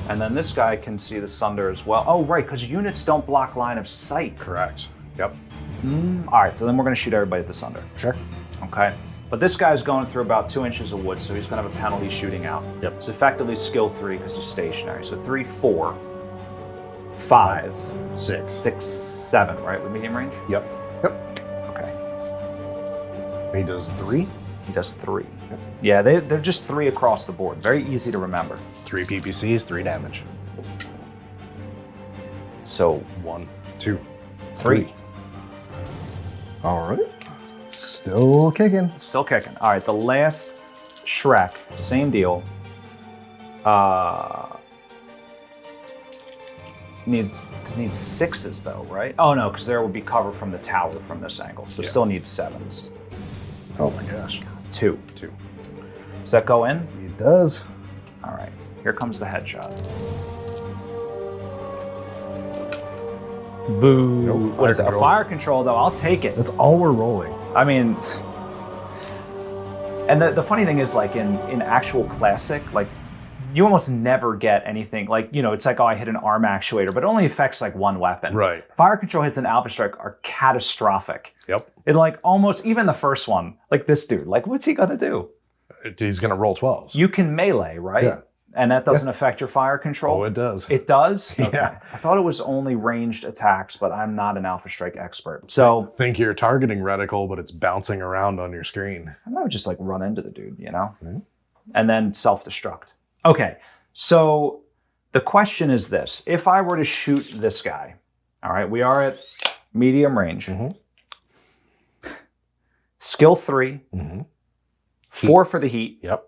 And then this guy can see the Sunder as well. Oh, right, because units don't block line of sight. Correct. Yep. All right, so then we're going to shoot everybody at the Sunder. Sure. Okay. But this guy's going through about 2 inches of wood, so he's going to have a penalty shooting out. Yep. It's effectively skill 3 because he's stationary. So 3, 4, 5, 6. 6, 7, right? With medium range? Yep. Yep. Okay. He does 3. He does 3. Yep. Yeah, they're just 3 across the board. Very easy to remember. 3 PPCs, 3 damage. So 1, 2, 3. All right. Still kicking. Still kicking. All right, the last Shrek, same deal. Needs 6s though, right? Oh no, because there will be cover from the tower from this angle, so still needs 7s. Oh my gosh. 2. 2. Does that go in? It does. All right, here comes the headshot. Boo. Nope, What is it? A control. fire control though, I'll take it. That's all we're rolling. I mean, and the funny thing is, like in actual classic, like you almost never get anything like, you know, it's like, oh, I hit an arm actuator, but it only affects like one weapon. Right. Fire control hits in Alpha Strike are catastrophic. Yep. It like almost, even the first one, like this dude, like what's he gonna do? He's gonna roll 12s. You can melee, right? Yeah. And that doesn't affect your fire control? Oh, it does. It does? Okay. Yeah. I thought it was only ranged attacks, but I'm not an Alpha Strike expert. So Think you're targeting reticle, but it's bouncing around on your screen. I would just like run into the dude, you know? Mhm. And then self-destruct. Okay, so the question is this. If I were to shoot this guy, all right, we are at medium range. Mhm. Skill 3, Mhm. 4 for the heat, Yep.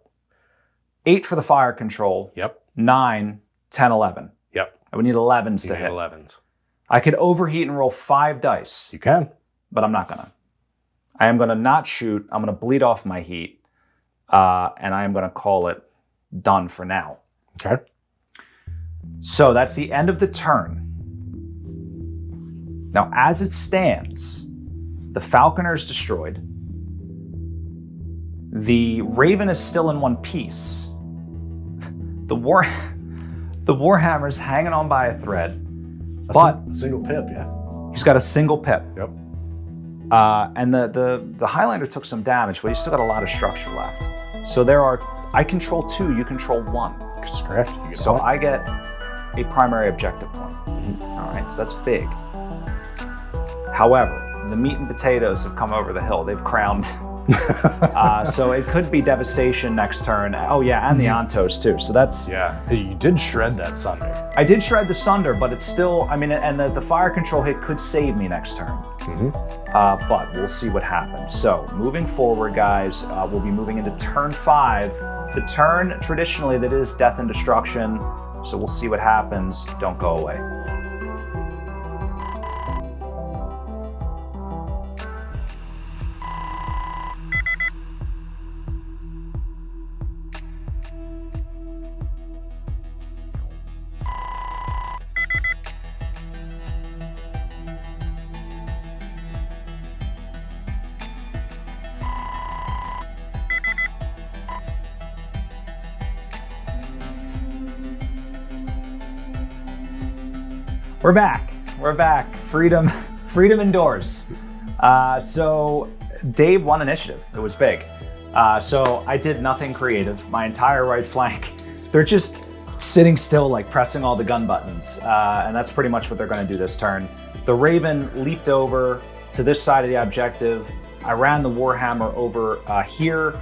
8 for the fire control, Yep. 9, 10, 11. Yep. I would need 11s You to need hit. 11s. I could overheat and roll 5 dice, You can. but I'm not gonna. I am gonna not shoot. I'm gonna bleed off my heat, and I am gonna call it done for now. Okay. So that's the end of the turn. Now, as it stands, the Falconer is destroyed. The Raven is still in one piece. The Warhammer's hanging on by a thread, but A single pip, yeah. he's got a single pip. Yep. And the Highlander took some damage, but he's still got a lot of structure left. So I control 2, you control 1. That's correct. You get So one. I get a primary objective point. All right, so that's big. However, the meat and potatoes have come over the hill. They've crowned. So it could be devastation next turn. Oh yeah, and the Ontos too. So that's, Yeah. You did shred that Sunder. I did shred the Sunder, but it's still, I mean, and the fire control hit could save me next turn. But we'll see what happens. So moving forward, guys, we'll be moving into turn 5. The turn traditionally that is death and destruction. So we'll see what happens. Don't go away. We're back. We're back. Freedom indoors. So Dave won initiative. It was big. So I did nothing creative. My entire right flank, they're just sitting still, like pressing all the gun buttons. And that's pretty much what they're going to do this turn. The Raven leaped over to this side of the objective. I ran the Warhammer over here.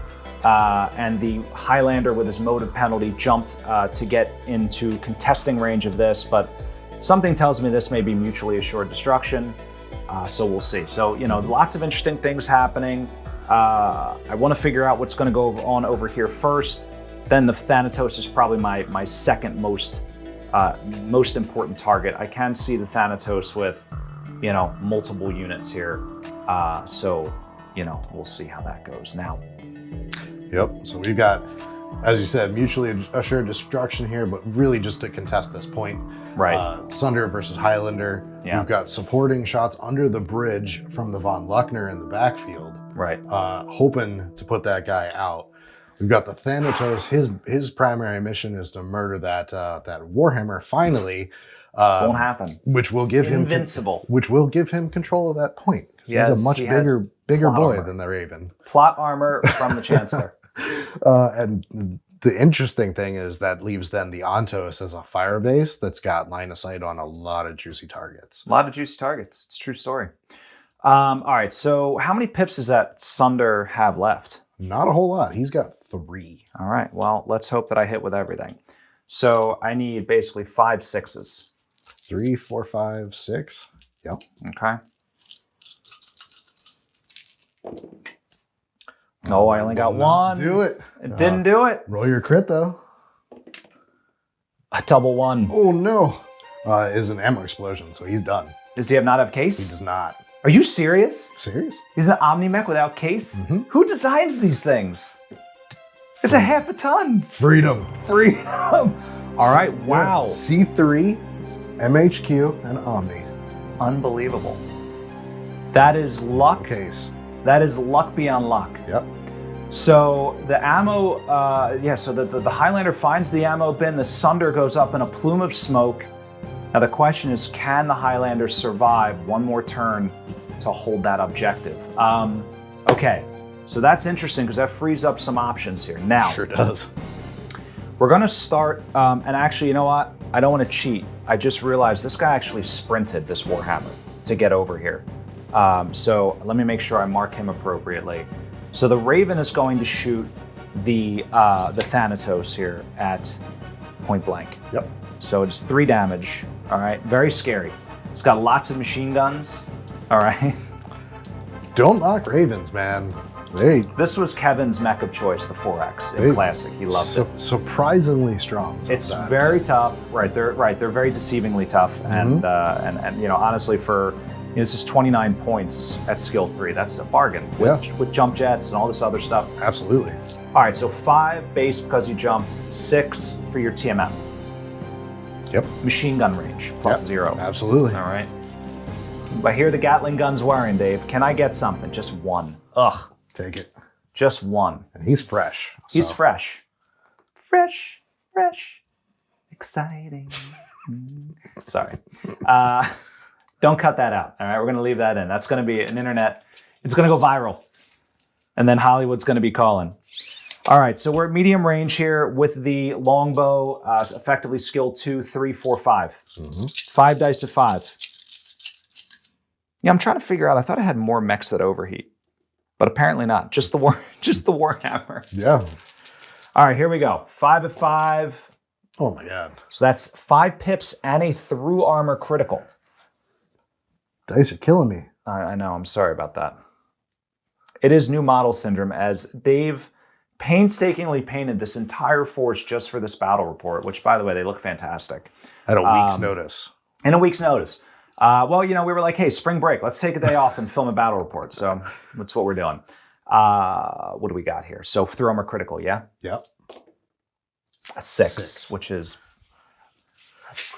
And the Highlander with his motive penalty jumped to get into contesting range of this, but something tells me this may be mutually assured destruction, so we'll see. So, you know, lots of interesting things happening. I want to figure out what's going to go on over here first. Then the Thanatos is probably my second most important target. I can see the Thanatos with, you know, multiple units here. So, you know, we'll see how that goes now. Yep. So we've got, as you said, mutually assured destruction here, but really just to contest this point. Right. Sunder versus Highlander. Yeah. We've got supporting shots under the bridge from the Von Luckner in the backfield. Right. Hoping to put that guy out. We've got the Thanatos. His primary mission is to murder that Warhammer. Finally, Won't happen. which will give him Invincible. Which will give him control of that point. 'Cause Yes, he's a much he has bigger plot boy armor. than the Raven. Plot armor from the Chancellor. And The interesting thing is that leaves then the Ontos as a fire base that's got line of sight on a lot of juicy targets. A lot of juicy targets. It's a true story. All right, so how many pips does that Sunder have left? Not a whole lot. He's got 3. All right, well, let's hope that I hit with everything. So I need basically 5 6s. 3, 4, 5, 6. Yep. Okay. No, I only got 1. Do it. It didn't do it. Roll your crit though. A double 1. Oh no. Is an ammo explosion, so he's done. Does he not have case? He does not. Are you serious? Serious? He's an OmniMech without case? Mm-hmm. Who designs these things? It's a half a ton. Freedom. Freedom. All right, wow. C3, MHQ, and Omni. Unbelievable. That is luck. Case. That is luck beyond luck. Yep. So the ammo, so the Highlander finds the ammo bin, the Sunder goes up in a plume of smoke. Now the question is, can the Highlander survive one more turn to hold that objective? Okay, so that's interesting because that frees up some options here. Now, Sure does. we're gonna start, and actually, you know what? I don't wanna cheat. I just realized this guy actually sprinted this Warhammer to get over here. So let me make sure I mark him appropriately. So the Raven is going to shoot the Thanatos here at point blank. Yep. So it's 3 damage. All right, very scary. It's got lots of machine guns. All right. Don't knock Ravens, man. They This was Kevin's mech of choice, the 4X in Classic. He loved it. surprisingly strong. It's very tough, right? They're very deceivingly tough, and you know, honestly, for this is 29 points at skill 3. That's a bargain with jump jets and all this other stuff. Absolutely. All right, so 5 base because you jumped, 6 for your TMM. Yep. Machine gun range plus 0. Absolutely. All right. I hear the Gatling guns whirring, Dave. Can I get something? Just 1. Ugh. Take it. Just 1. And he's fresh. He's so. fresh. Fresh. Exciting. Sorry. Don't cut that out. All right, we're going to leave that in. That's going to be an internet. It's going to go viral. And then Hollywood's going to be calling. All right, so we're at medium range here with the longbow, effectively skill 2, 3, 4, 5. 5 dice of 5. Yeah, I'm trying to figure out. I thought I had more mechs that overheat, but apparently not. Just the Warhammer. Yeah. All right, here we go. 5 of 5. Oh my god. So that's 5 pips and a through armor critical. Dice are killing me. I know. I'm sorry about that. It is new model syndrome, as Dave painstakingly painted this entire force just for this battle report, which, by the way, they look fantastic. At a week's notice. In a week's notice. Well, you know, we were like, hey, spring break, let's take a day off and film a battle report. So that's what we're doing. What do we got here? So through armor critical, yeah? Yep. A 6, which is...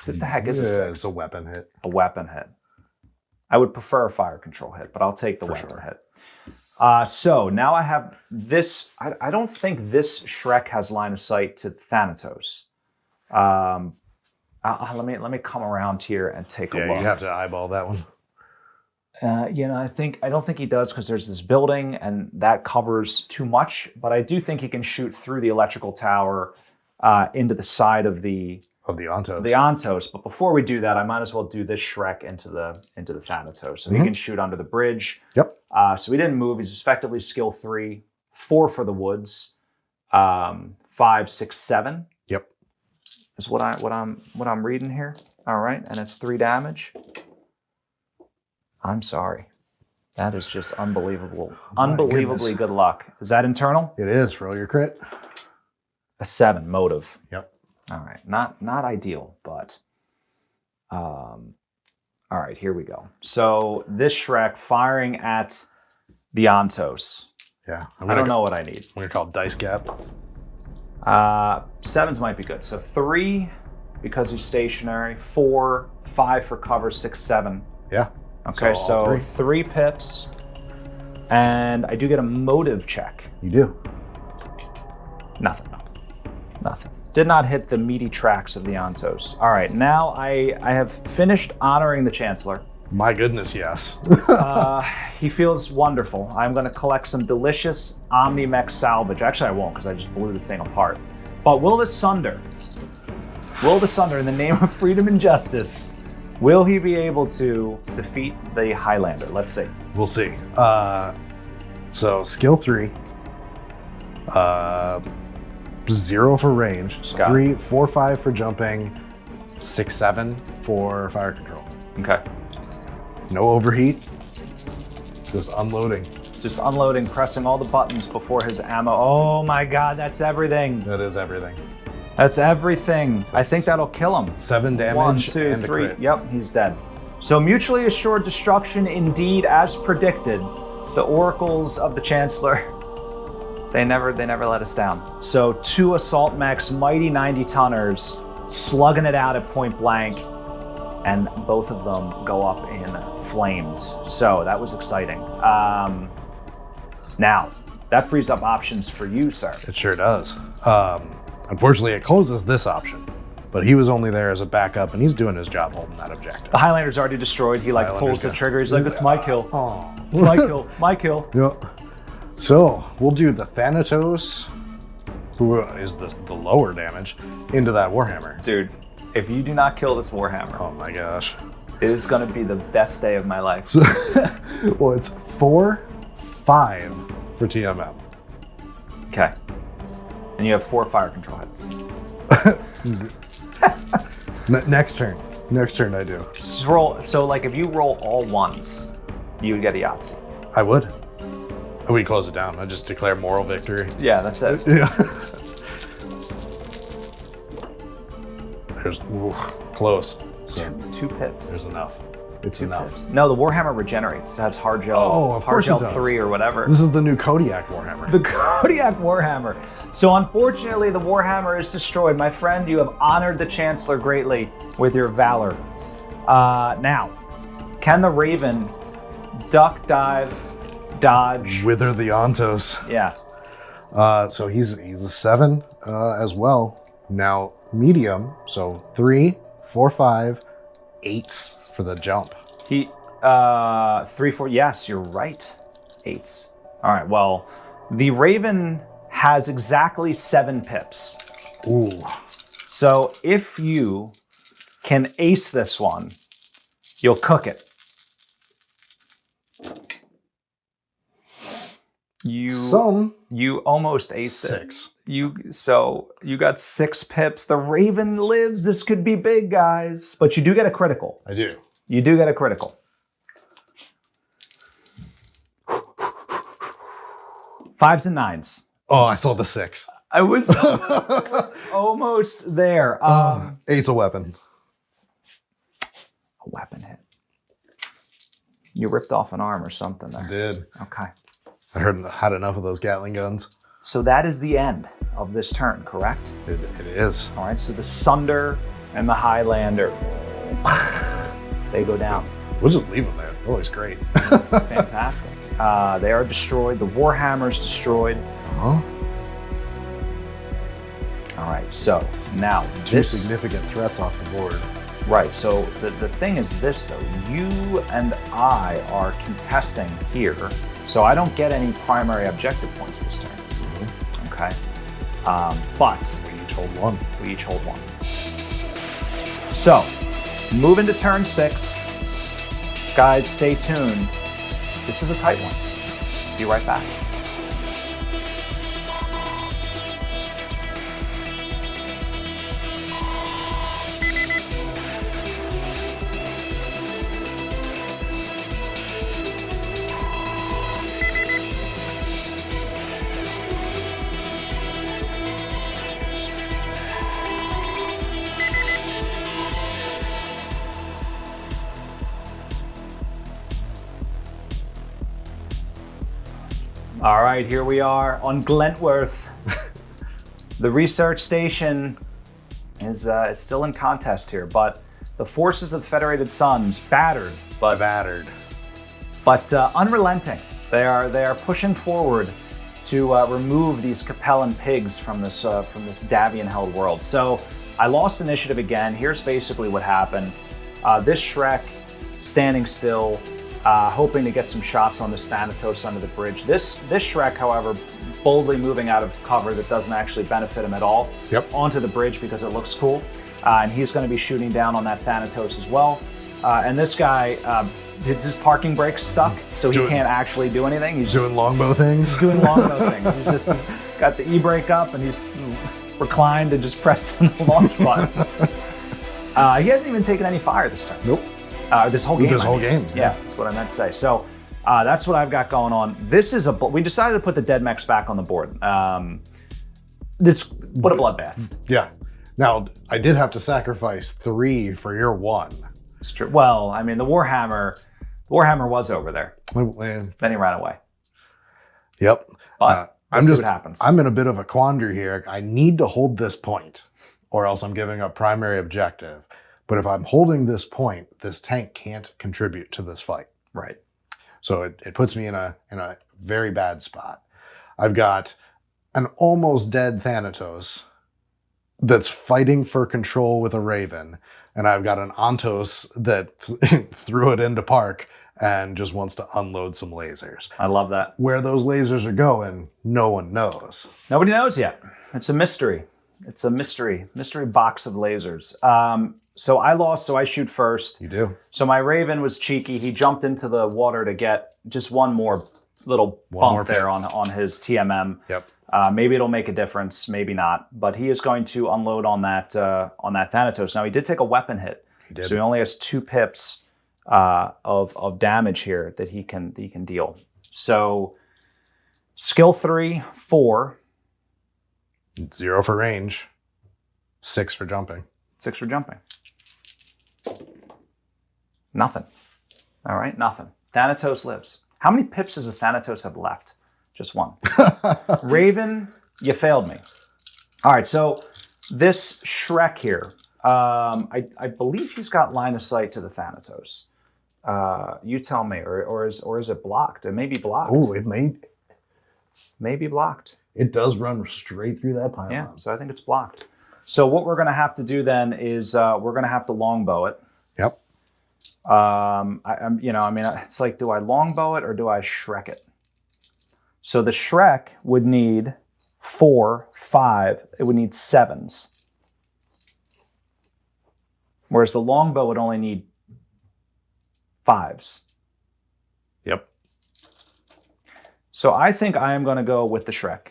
What the heck is a 6? It's a weapon hit. A weapon hit. I would prefer a fire control hit, but I'll take the weapon hit. So now I have this. I don't think this Shrek has line of sight to Thanatos. Let me come around here and take a look. Yeah, you have to eyeball that one. You know, I don't think he does because there's this building and that covers too much. But I do think he can shoot through the electrical tower into the side of the Ontos. The Ontos. But before we do that, I might as well do this Shrek into the Thanatos. So he can shoot under the bridge. Yep. So he didn't move. He's effectively skill 3, 4 for the woods, 5, 6, 7. Yep. Is what I'm reading here. All right, and it's 3 damage. I'm sorry. That is just unbelievable. Unbelievably good luck. Is that internal? It is. Roll your crit. A 7 motive. Yep. All right, not ideal, but all right, here we go. So this Shrek firing at the Ontos. Yeah, I don't know what I need. I'm gonna call dice gap. 7s might be good. So 3 because he's stationary. 4, 5 for cover. 6, 7. Yeah. Okay, so 3 pips, and I do get a motive check. You do. Nothing. Did not hit the meaty tracks of the Ontos. All right, now I have finished honoring the Chancellor. My goodness, yes. He feels wonderful. I'm going to collect some delicious OmniMech salvage. Actually, I won't because I just blew the thing apart. But will the Sunder, in the name of freedom and justice, will he be able to defeat the Highlander? Let's see. We'll see. So skill 3, 0 for range, so 3, 4, 5 for jumping, 6, 7 for fire control. Okay. No overheat, just unloading. Just unloading, pressing all the buttons before his ammo. Oh my God, that's everything. That is everything. That's everything. I think that'll kill him. 7 damage. 1, 2, and 3. A crit. Yep, he's dead. So mutually assured destruction, indeed, as predicted. The oracles of the Chancellor, they never let us down. So 2 assault mechs, mighty 90 tonners, slugging it out at point blank, and both of them go up in flames. So that was exciting. Now, that frees up options for you, sir. It sure does. Unfortunately, it closes this option, but he was only there as a backup, and he's doing his job holding that objective. The Highlander's already destroyed. He like pulls the trigger. He's like, it's my kill. Oh. It's my kill. My kill. Yep. So we'll do the Thanatos, who is the lower damage, into that Warhammer. Dude, if you do not kill this Warhammer, oh my gosh, it is going to be the best day of my life. So, well, it's 4, 5 for TMM. Okay. And you have 4 fire control hits. Next turn. Next turn I do. Just roll. So like if you roll all ones, you would get a Yahtzee. I would. We close it down. I just declare moral victory. Yeah, that's it. Yeah. There's close. So 2 pips. there's enough. It's enough. Pips. No, the Warhammer regenerates. It has hard gel. Oh, of course it hard does. gel 3 or whatever. This is the new Kodiak Warhammer. The Kodiak Warhammer. So unfortunately, the Warhammer is destroyed. My friend, you have honored the Chancellor greatly with your valor. Now, can the Raven duck, dive, dodge? Wither the Ontos. Yeah. So he's a 7 as well. Now medium, so 3, 4, 5, 8 for the jump. He 3, 4. Yes, you're right. 8s. All right. Well, the Raven has exactly 7 pips. Ooh. So if you can ace this one, you'll cook it. You almost aced it. 6. You got 6 pips. The Raven lives. This could be big, guys. But you do get a critical. I do. You do get a critical. 5s and 9s. Oh, I saw the 6. I was almost there. 8's a weapon. A weapon hit. You ripped off an arm or something there. I did. Okay. I had enough of those Gatling guns. So that is the end of this turn, correct? It is. All right, so the Sunder and the Highlander, they go down. We'll just leave them there. They're always great. Fantastic. They are destroyed. The Warhammer's destroyed. Uh-huh. All right, so now Two significant threats off the board. Right, so the thing is this though, you and I are contesting here, so I don't get any primary objective points this turn. Mm-hmm. Okay, but we each hold 1. We each hold 1. So, move into turn 6. Guys, stay tuned. This is a tight one. Be right back. All right, here we are on Glentworth. The research station is still in contest here, but the forces of the Federated Suns battered, but unrelenting. They are pushing forward to remove these Capellan pigs from this Davion-held world. So I lost initiative again. Here's basically what happened. This Shrek standing still hoping to get some shots on this Thanatos under the bridge. This Shrek, however, boldly moving out of cover that doesn't actually benefit him at all onto the bridge because it looks cool. And he's going to be shooting down on that Thanatos as well. And this guy, his parking brake's stuck, so he can't actually do anything. He's doing longbow things. He's doing longbow things. He's got the e-brake up and he's reclined and just pressing the launch button. He hasn't even taken any fire this time. Nope. This whole game. This whole game. Yeah, that's what I meant to say. So that's what I've got going on. This is we decided to put the dead mechs back on the board. What a bloodbath. Yeah. Now, I did have to sacrifice 3 for your 1. It's true. Well, I mean, the Warhammer was over there. Then he ran away. Yep. But let's see what happens. I'm in a bit of a quandary here. I need to hold this point, or else I'm giving up primary objective. But if I'm holding this point, this tank can't contribute to this fight. Right. So it puts me in a very bad spot. I've got an almost dead Thanatos that's fighting for control with a Raven, and I've got an Ontos that threw it into park and just wants to unload some lasers. I love that. Where those lasers are going, no one knows. Nobody knows yet. It's a mystery. It's a mystery box of lasers. So I lost, so I shoot first. You do. So my Raven was cheeky. He jumped into the water to get just one more little bump there on his TMM. Yep. Maybe it'll make a difference, maybe not. But he is going to unload on that Thanatos. Now he did take a weapon hit. He did. So he only has 2 pips of damage here that he can deal. So skill 3, 4. 0 for range, 6 for jumping. 6 for jumping. Nothing. All right, nothing. Thanatos lives. How many pips does a Thanatos have left? Just 1. Raven, you failed me. All right, so this Shrek here, I believe he's got line of sight to the Thanatos. You tell me, or is it blocked? It may be blocked. Oh, it may be blocked. It does run straight through that pylon. Yeah, so I think it's blocked. So what we're going to have to do then is we're going to have to longbow it. Yep. It's like, do I longbow it or do I Shrek it? So the Shrek would need 4, 5. It would need 7s. Whereas the longbow would only need 5s. Yep. So I think I am going to go with the Shrek.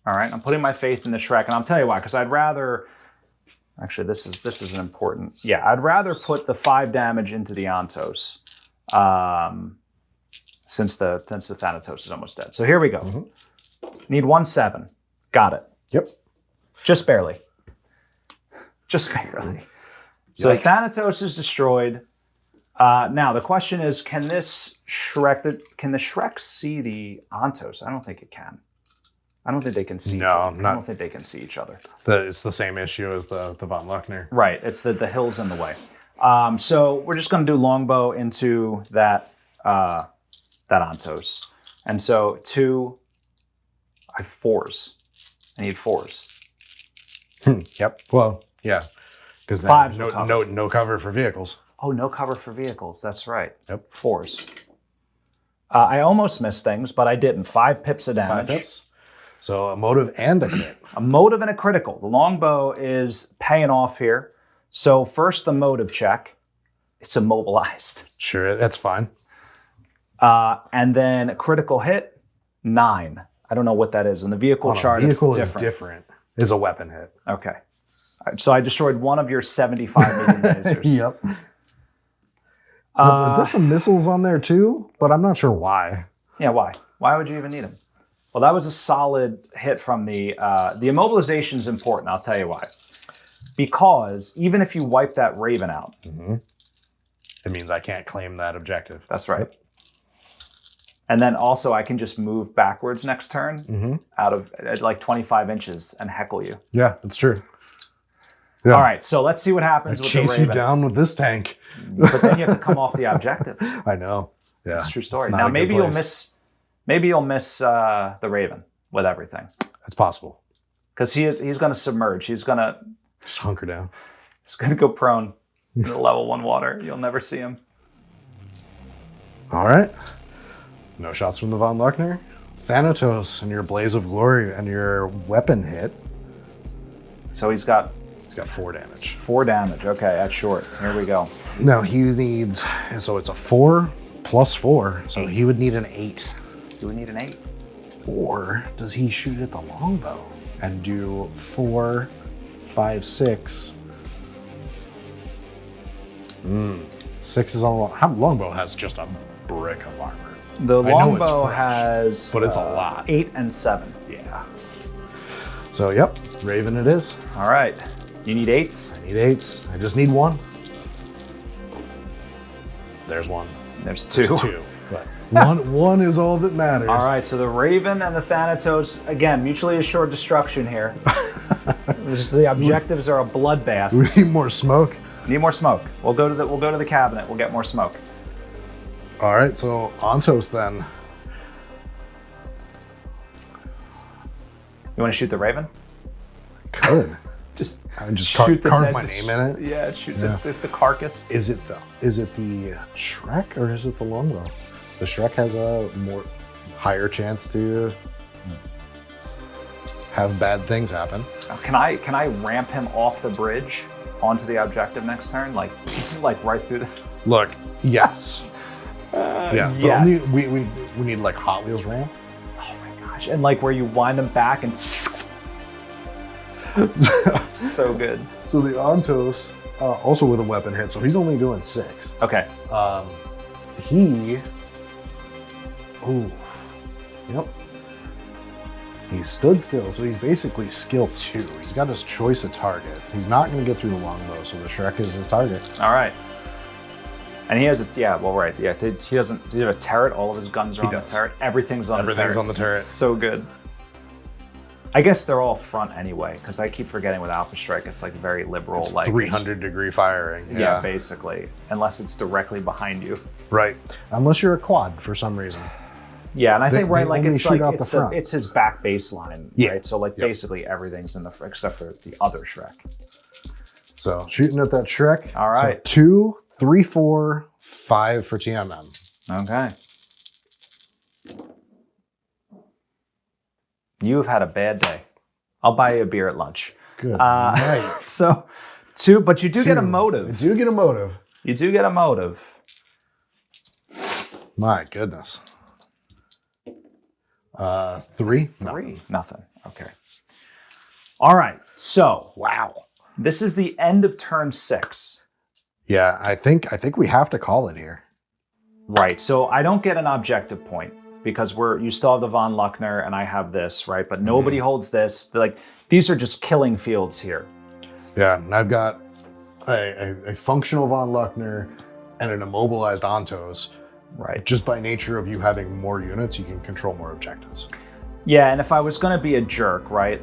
All right, I'm putting my faith in the Shrek, and I'll tell you why. Because I'd rather, actually, this is an important. Yeah, I'd rather put the 5 damage into the Ontos, since the Thanatos is almost dead. So here we go. Mm-hmm. Need 1 7. Got it. Yep. Just barely. Just barely. So the Thanatos is destroyed. Now the question is, can the Shrek see the Ontos? I don't think it can. I don't think they can see. I don't think they can see each other. It's the same issue as the von Luckner. Right. It's the hill's in the way. So we're just going to do longbow into that Ontos, and so 2. I have 4s. I need 4s. Yep. Well, yeah. Because no cover for vehicles. Oh, no cover for vehicles. That's right. Yep. 4s. I almost missed things, but I didn't. 5 pips of damage. 5 pips. So a motive and a crit. A motive and a critical. The longbow is paying off here. So first the motive check. It's immobilized. Sure, that's fine. And then a critical hit, 9. I don't know what that is. In the vehicle chart, it's different. Vehicle is different. It's a weapon hit. Okay. So I destroyed one of your 75 medium lasers. Yep. There's some missiles on there too, but I'm not sure why. Yeah, why? Why would you even need them? Well, that was a solid hit from the immobilization is important. I'll tell you why. Because even if you wipe that Raven out, it means I can't claim that objective. That's right. Yep. And then also I can just move backwards next turn out of like 25 inches and heckle you. Yeah, that's true. Yeah. All right, so let's see what happens with the Raven. Chase you down with this tank. But then you have to come off the objective. I know. Yeah, it's a true story. Now maybe you'll miss the Raven with everything. That's possible. Because he's going to submerge. He's going to just hunker down. He's going to go prone in the level 1 water. You'll never see him. All right. No shots from the Von Luckner. Thanatos and your Blaze of Glory and your weapon hit. So he's got 4 damage. 4 damage. Okay, that's short. Here we go. Now he needs, so it's a 4 plus 4, so he would need an 8. Do we need an 8? Or does he shoot at the longbow and do 4, 5, 6? 6 is on longbow has just a brick of armor. The longbow has, but it's a lot. 8 and 7. Yeah. So yep, Raven it is. All right. You need 8s? I need 8s. I just need 1. There's 1. There's 2. There's 2. But one is all that matters. All right, so the Raven and the Thanatos, again, mutually assured destruction here. Just the objectives are a bloodbath. We need more smoke. Need more smoke. We'll go to the cabinet. We'll get more smoke. All right, so Ontos then. You want to shoot the Raven? Could. Just carve my name in it. Yeah, shoot the carcass. Is it the Shrek or is it the longbow? The Shrek has a higher chance to have bad things happen. Can I ramp him off the bridge onto the objective next turn, like right through the? Look, yes. Yeah. Yes. We need like Hot Wheels ramp. Oh my gosh! And like where you wind them back and. So good. So the Ontos, also with a weapon hit, so he's only doing 6. Okay. Yep. He stood still, so he's basically skill 2. He's got his choice of target. He's not going to get through the longbow, so the Shrek is his target. All right. And he has a, yeah, well, right. Yeah, he doesn't, do you have a turret? All of his guns are on the turret. Everything's on the turret. Everything's on the turret. So good. I guess they're all front anyway, because I keep forgetting with Alpha Strike, it's like very liberal. It's like 300-degree firing. Yeah, basically. Unless it's directly behind you. Right. Unless you're a quad for some reason. Yeah, and I think it's his back baseline, yeah. Right? So like basically everything's in the except for the other Shrek. So shooting at that Shrek. All right. So 2, 3, 4, 5 for TMM. Okay. You have had a bad day. I'll buy you a beer at lunch. Good night. So 2, but you do get a motive. I do get a motive. You do get a motive. My goodness. 3? 3? Nothing. Okay. All right. So, wow. This is the end of turn 6. Yeah, I think we have to call it here. Right. So I don't get an objective point because you still have the Von Luckner and I have this, right? But nobody holds this. These are just killing fields here. Yeah, and I've got a functional Von Luckner and an immobilized Ontos. Right. Just by nature of you having more units, you can control more objectives. Yeah, and if I was going to be a jerk, right,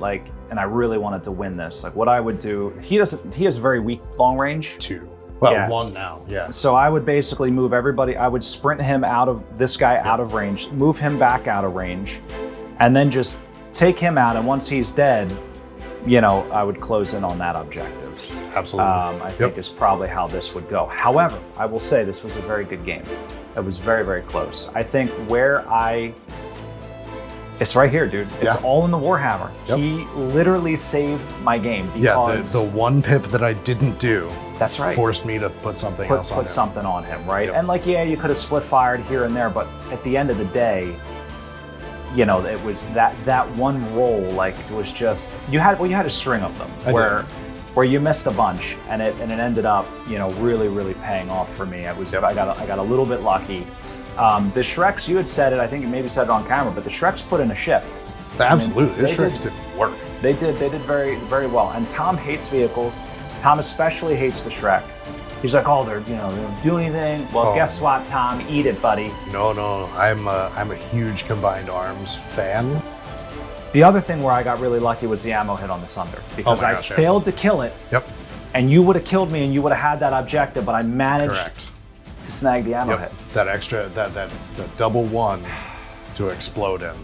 and I really wanted to win this, what I would do, he has very weak long range. 2. Well, yeah. 1 now, yeah. So I would basically move everybody, I would sprint him out of, this guy out of range, move him back out of range, and then just take him out, and once he's dead, I would close in on that objective. Absolutely. I think is probably how this would go. However, I will say this was a very good game. It was very, very close. I think it's right here, dude. It's all in the Warhammer. Yep. He literally saved my game because... Yeah, the one pip that I didn't do that's right. forced me to put something else on him. Put something on him, right? Yep. And you could have split fired here and there, but at the end of the day, it was that one roll, it was just, you had a string of them where you missed a bunch and it ended up, really, really paying off for me. I got a little bit lucky. The Shreks, you had said it, I think you maybe said it on camera, but the Shreks put in a shift. Absolutely, the Shreks did work. They did very, very well. And Tom hates vehicles. Tom especially hates the Shrek. He's like, oh, they don't do anything. Well, guess what, Tom? Eat it, buddy. No, I'm a huge combined arms fan. The other thing where I got really lucky was the ammo hit on the Sunder because I failed to kill it. Yep. And you would have killed me and you would have had that objective, but I managed Correct. To snag the ammo hit. That extra, that double 1 to explode him.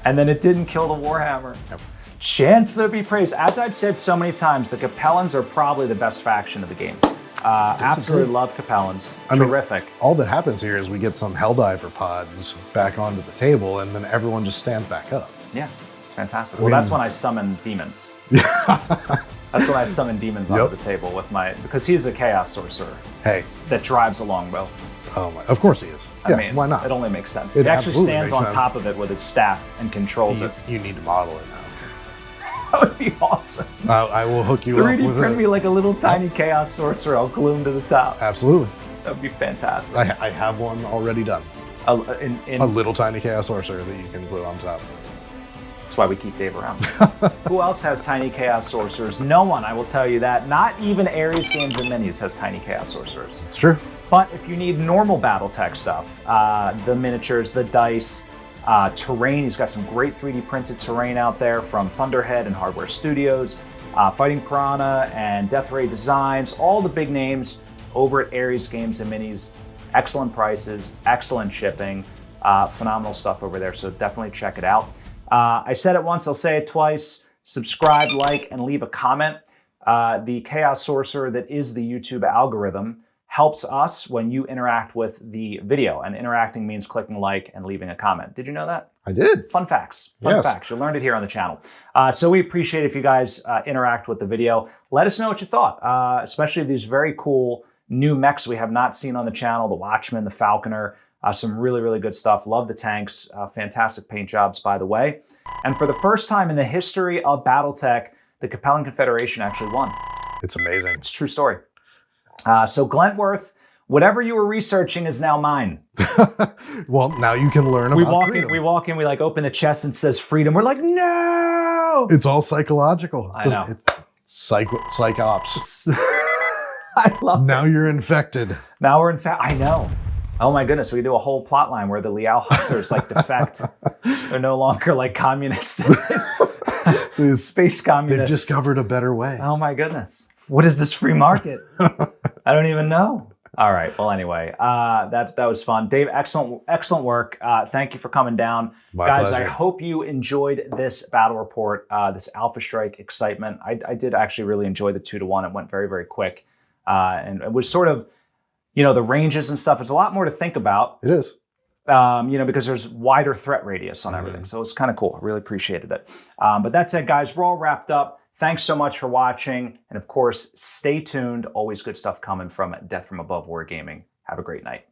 And then it didn't kill the Warhammer. Yep. Chancellor be praised. As I've said so many times, the Capellans are probably the best faction of the game. Absolutely love Capellans. Terrific. All that happens here is we get some Helldiver pods back onto the table, and then everyone just stands back up. Yeah, it's fantastic. Well, that's when I summon demons. That's when I summon demons onto the table with because he's a chaos sorcerer. Hey. That drives a longbow. Oh my! Of course he is. I mean, why not? It only makes sense. He actually stands on top of it with his staff and controls it. You need to model it now. That would be awesome. I will hook you up 3D print me like a little tiny chaos sorcerer. I'll glue him to the top. Absolutely. That would be fantastic. I have one already done. A little tiny chaos sorcerer that you can glue on top. That's why we keep Dave around. Who else has tiny chaos sorcerers? No one, I will tell you that. Not even Aries Games and Minis has tiny chaos sorcerers. It's true. But if you need normal BattleTech stuff, the miniatures, the dice, terrain, he's got some great 3D printed terrain out there from Thunderhead and Hardware Studios, Fighting Piranha and Death Ray Designs, all the big names over at Aries Games and Minis. Excellent prices, excellent shipping, phenomenal stuff over there, so definitely check it out. I said it once, I'll say it twice. Subscribe, like, and leave a comment. The Chaos Sorcerer that is the YouTube algorithm helps us when you interact with the video. And interacting means clicking like and leaving a comment. Did you know that? I did. Fun facts. Fun facts. You learned it here on the channel. So we appreciate if you guys interact with the video. Let us know what you thought, especially these very cool new mechs we have not seen on the channel, the Watchman, the Falconer. Some really, really good stuff. Love the tanks. Fantastic paint jobs, by the way. And for the first time in the history of BattleTech, the Capellan Confederation actually won. It's amazing. It's a true story. So Glentworth, whatever you were researching is now mine. Well, now you can learn about freedom. We walk in, we like open the chest and it says freedom. We're like, no! It's all psychological. I know. Psych ops. I love it. Now you're infected. Now we're I know. Oh my goodness, we do a whole plot line where the Liao Hussars like defect. They're no longer like communists. Space communists. They've discovered a better way. Oh my goodness. What is this free market? I don't even know. All right. Well, anyway, that was fun. Dave, excellent work. Thank you for coming down. My Guys, pleasure. I hope you enjoyed this battle report, this Alpha Strike excitement. I did actually really enjoy the 2-to-1. It went very, very quick. And it was sort of, you know, the ranges and stuff. There's a lot more to think about. It is. You know, because there's wider threat radius on everything. So it's kind of cool. I really appreciated it. But that said, guys, we're all wrapped up. Thanks so much for watching. And of course, stay tuned. Always good stuff coming from Death from Above Wargaming. Have a great night.